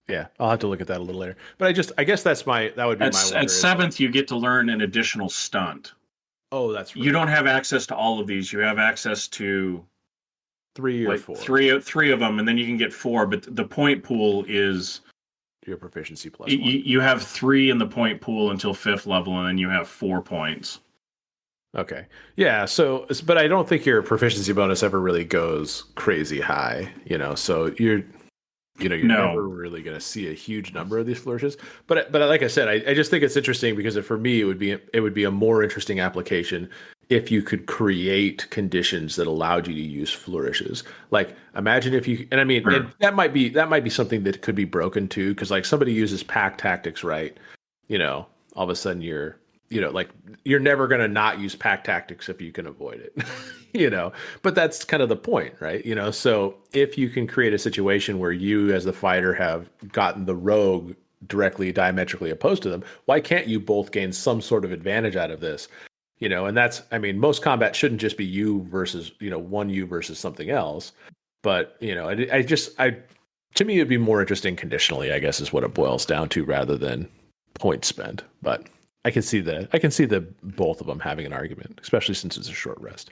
yeah, I'll have to look at that a little later. But I guess that would be my wonder. At 7th, you get to learn an additional stunt. Oh, that's right. You don't have access to all of these. You have access to 3 or 4. Three of them, and then you can get 4. But the point pool is your proficiency plus 1. You have 3 in the point pool until 5th level, and then you have 4 points. Okay. Yeah. So, but I don't think your proficiency bonus ever really goes crazy high, so you're never really going to see a huge number of these flourishes. But like I said, I just think it's interesting because for me, it would be a more interesting application if you could create conditions that allowed you to use flourishes. Like imagine if you, and I mean, and that might be something that could be broken too. Cause like somebody uses pack tactics, right? All of a sudden you're never going to not use pack tactics if you can avoid it, but that's kind of the point, right? So if you can create a situation where you as the fighter have gotten the rogue directly diametrically opposed to them, why can't you both gain some sort of advantage out of this? And that's, I mean, most combat shouldn't just be you versus, one you versus something else. But, to me, it'd be more interesting conditionally, I guess, is what it boils down to rather than point spend. But I can see the both of them having an argument, especially since it's a short rest.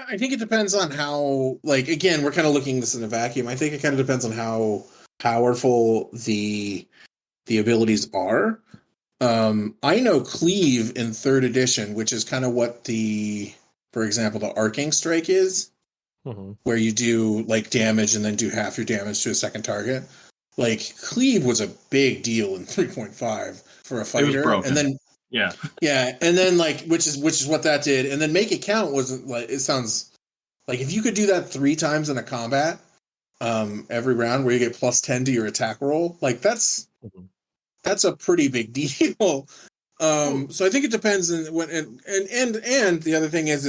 I think it depends on how, like, again, we're kind of looking at this in a vacuum. I think it kind of depends on how powerful the abilities are. I know Cleave in 3rd edition, which is kind of what for example, the Arcing Strike is, where you do like damage and then do half your damage to a second target. Like Cleave was a big deal in 3.5 for a fighter. It was broken. And then and then like which is what that did. And then Make It Count wasn't like, it sounds like if you could do that 3 times in a combat, every round where you get plus 10 to your attack roll, like that's a pretty big deal. So I think it depends on what, and the other thing is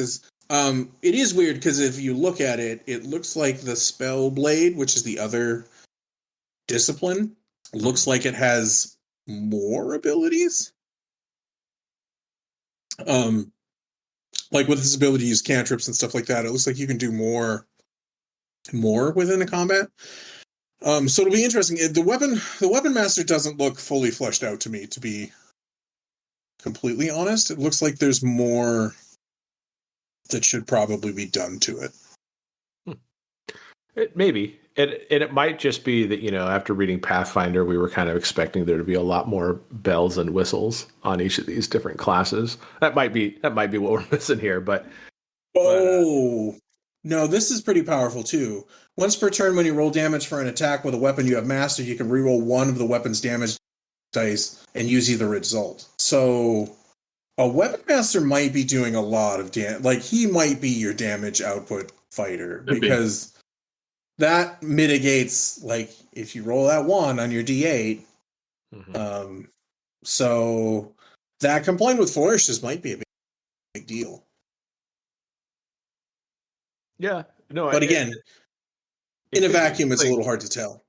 it is weird because if you look at it, it looks like the Spell Blade, which is the other discipline, looks like it has more abilities. Like with this ability to use cantrips and stuff like that, it looks like you can do more within a combat. So it'll be interesting. The weapon master doesn't look fully fleshed out to me, to be completely honest. It looks like there's more that should probably be done to it. Maybe. And it might just be that, after reading Pathfinder, we were kind of expecting there to be a lot more bells and whistles on each of these different classes. That might be what we're missing here, but no, this is pretty powerful too. Once per turn, when you roll damage for an attack with a weapon you have mastered, you can reroll one of the weapon's damage dice and use either result. So a weapon master might be doing a lot of damage. Like he might be your damage output fighter because that mitigates, like, if you roll that 1 on your D8. So that combined with flourishes might be a big deal. Yeah. No, but again, in a vacuum, it's a little hard to tell.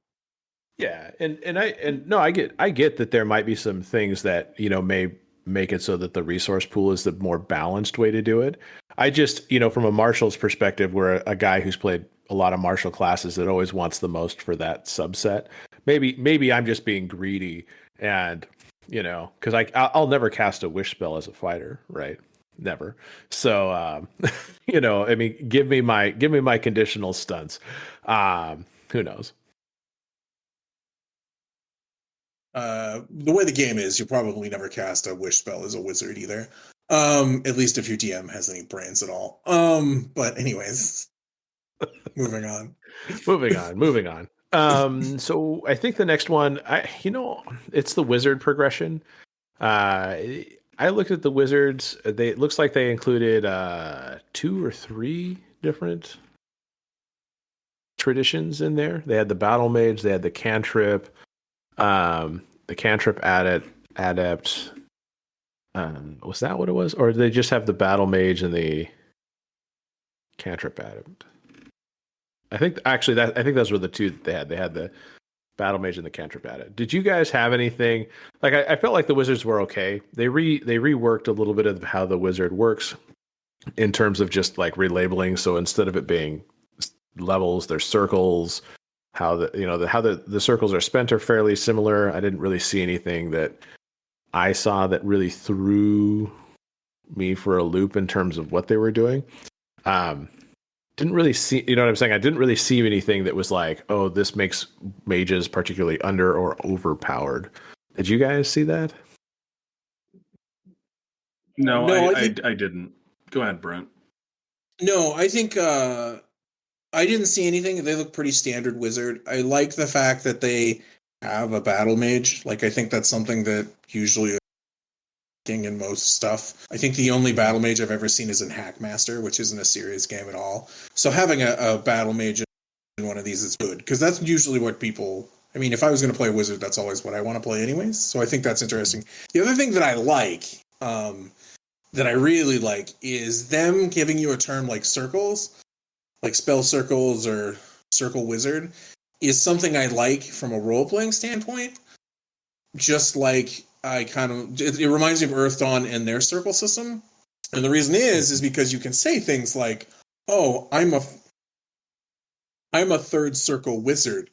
Yeah, I get that there might be some things that may make it so that the resource pool is the more balanced way to do it. I just from a martial's perspective, we're a guy who's played a lot of martial classes that always wants the most for that subset. Maybe I'm just being greedy, and because I'll never cast a wish spell as a fighter, right? Never. So I mean, give me my conditional stunts. Who knows? The way the game is, you'll probably never cast a wish spell as a wizard either. At least if your DM has any brains at all. But anyways, moving on. So I think the next one, it's the wizard progression. I looked at the wizards. It looks like they included 2 or 3 different traditions in there. They had the battle mage, they had the cantrip, adept. Was that what it was, or did they just have the battle mage and the cantrip adept? I think those were the 2 that they had. They had the battle mage and the cantrip added. Did you guys have anything like I felt like the wizards were okay. They reworked a little bit of how the wizard works in terms of just like relabeling. So instead of it being levels, there's circles. How the circles are spent are fairly similar. I didn't really see anything that I saw that really threw me for a loop in terms of what they were doing. Didn't really see, you know what I'm saying? I didn't really see anything that was like, oh, this makes mages particularly under or overpowered. Did you guys see that? No, I didn't. Go ahead, Brent. No, I think I didn't see anything. They look pretty standard wizard. I like the fact that they have a battle mage. Like, I think that's something that usually in most stuff. I think the only battle mage I've ever seen is in Hackmaster, which isn't a serious game at all. So having a battle mage in one of these is good, because that's usually what people... I mean, if I was going to play a wizard, that's always what I want to play anyways. So I think that's interesting. The other thing that I like, that I really like, is them giving you a term like circles, like spell circles or circle wizard, is something I like from a role-playing standpoint. Just like it reminds me of Earth Dawn and their circle system. And the reason is because you can say things like, oh, I'm a third circle wizard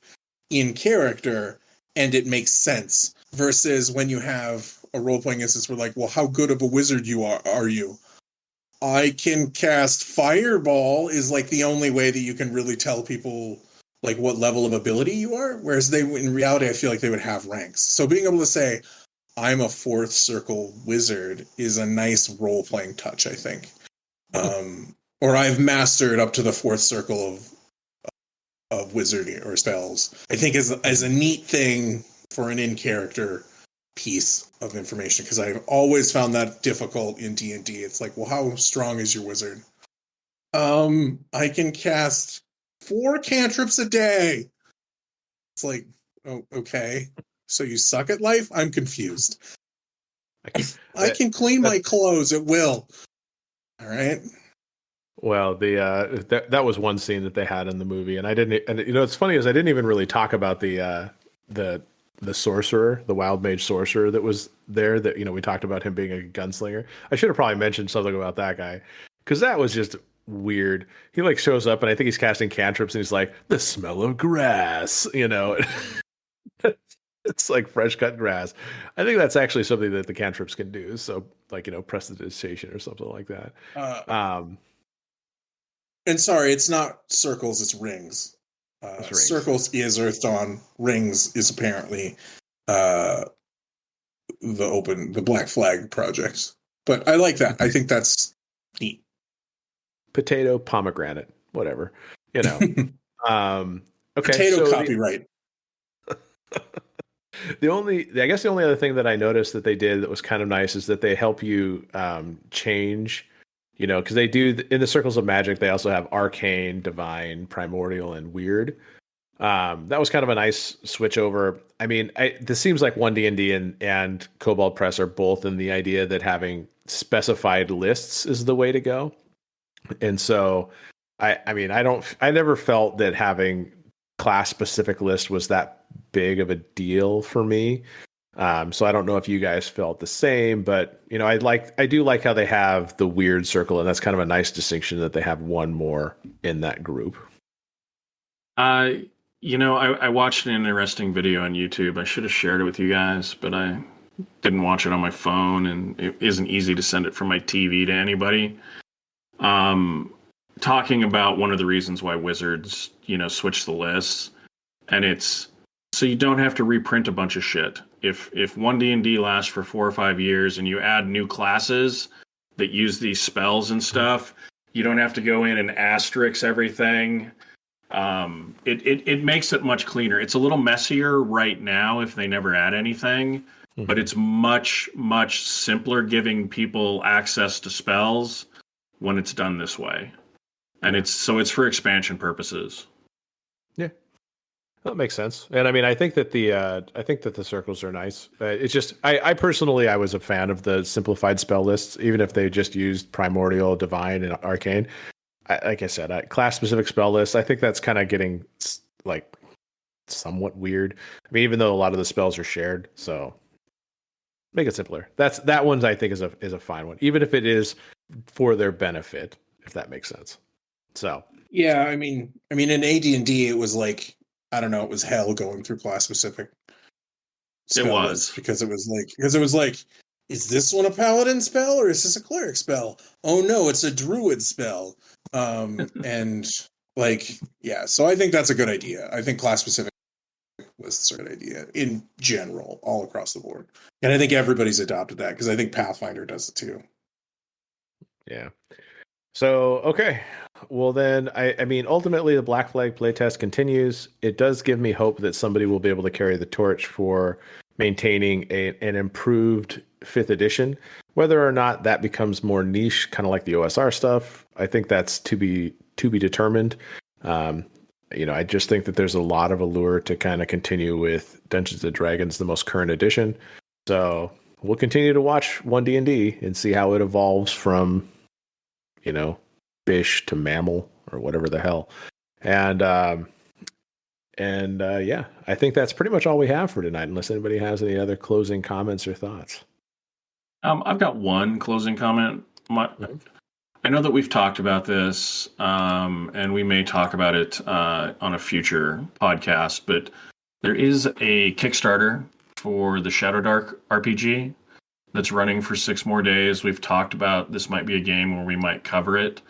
in character, and it makes sense. Versus when you have a role-playing instance where like, well, how good of a wizard are you? I can cast Fireball is like the only way that you can really tell people like what level of ability you are. Whereas in reality, I feel like they would have ranks. So being able to say, I'm a fourth circle wizard is a nice role-playing touch, I think. Or I've mastered up to the fourth circle of wizardry or spells. I think as a neat thing for an in-character piece of information, because I've always found that difficult in D&D. It's like, well, how strong is your wizard? I can cast 4 cantrips a day. It's like, oh, okay. So you suck at life? I'm confused. I can clean my clothes at will. All right. Well, that was one scene that they had in the movie, and I didn't. And you know, what's funny is I didn't even really talk about the sorcerer, the wild mage sorcerer that was there. That, you know, we talked about him being a gunslinger. I should have probably mentioned something about that guy, because that was just weird. He like shows up, and I think he's casting cantrips, and he's like, the smell of grass, you know. It's like fresh cut grass. I think that's actually something that the cantrips can do. So, like, you know, prestidigitation or something like that. And sorry, it's not circles, it's rings. It's rings. Circles is Earth Dawn. Rings is apparently the Black Flag project. But I like that. I think that's neat. Potato, pomegranate, whatever. You know. Okay. Potato copyright. I guess the only other thing that I noticed that they did that was kind of nice is that they help you change, you know, because they do in the circles of magic, they also have arcane, divine, primordial, and weird. That was kind of a nice switch over. I mean, this seems like OneD&D and KoboldPress are both in the idea that having specified lists is the way to go. And so I mean, I never felt that having class specific list was that big of a deal for me. So I don't know if you guys felt the same, but you know, I do like how they have the weird circle, and that's kind of a nice distinction that they have one more in that group. You know, I watched an interesting video on YouTube. I should have shared it with you guys, but I didn't watch it on my phone, and it isn't easy to send it from my TV to anybody. Talking about one of the reasons why wizards, you know, switch the lists, and it's so you don't have to reprint a bunch of shit. If OneD&D lasts for 4 or 5 years and you add new classes that use these spells and stuff, you don't have to go in and asterisk everything. It makes it much cleaner. It's a little messier right now if they never add anything, but it's much, much simpler giving people access to spells when it's done this way. And it's for expansion purposes. Yeah, that makes sense. And I mean, I think that the circles are nice. It's just I personally was a fan of the simplified spell lists, even if they just used primordial, divine, and arcane. Like I said, class specific spell lists. I think that's kind of getting like somewhat weird. I mean, even though a lot of the spells are shared, so make it simpler. That one's I think is a fine one, even if it is for their benefit, if that makes sense. So yeah, I mean in AD&D it was like, I don't know, it was hell going through class specific spell lists because it was like, is this one a paladin spell or is this a cleric spell? Oh no, it's a druid spell. And like, yeah, so I think that's a good idea. I think class specific lists are a good idea in general, all across the board. And I think everybody's adopted that because I think Pathfinder does it too. yeah. So, okay. Well, then, I mean, ultimately, the Black Flag playtest continues. It does give me hope that somebody will be able to carry the torch for maintaining an improved 5th edition. Whether or not that becomes more niche, kind of like the OSR stuff, I think that's to be determined. I just think that there's a lot of allure to kind of continue with Dungeons and Dragons, the most current edition. So we'll continue to watch OneD&D and see how it evolves from fish to mammal or whatever the hell. And yeah, I think that's pretty much all we have for tonight, unless anybody has any other closing comments or thoughts. I've got one closing comment. I know that we've talked about this, and we may talk about it on a future podcast, but there is a Kickstarter for the Shadowdark RPG that's running for 6 more days. We've talked about this might be a game where we might cover it.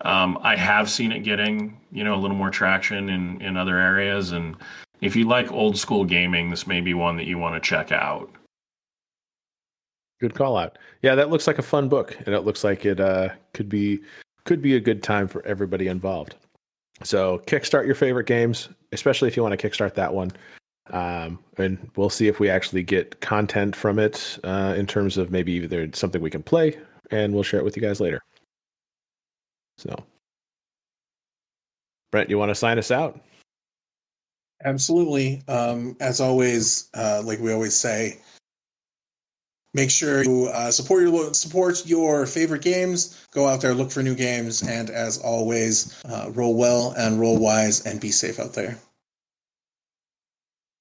I have seen it getting, a little more traction in other areas. And if you like old school gaming, this may be one that you want to check out. Good call out. Yeah, that looks like a fun book, and it looks like it could be a good time for everybody involved. So kickstart your favorite games, especially if you want to kickstart that one. And we'll see if we actually get content from it in terms of maybe either something we can play, and we'll share it with you guys later. So, Brent, you want to sign us out? Absolutely. As always, like we always say, make sure you support your favorite games. Go out there, look for new games, and as always, roll well and roll wise, and be safe out there.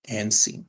And scene.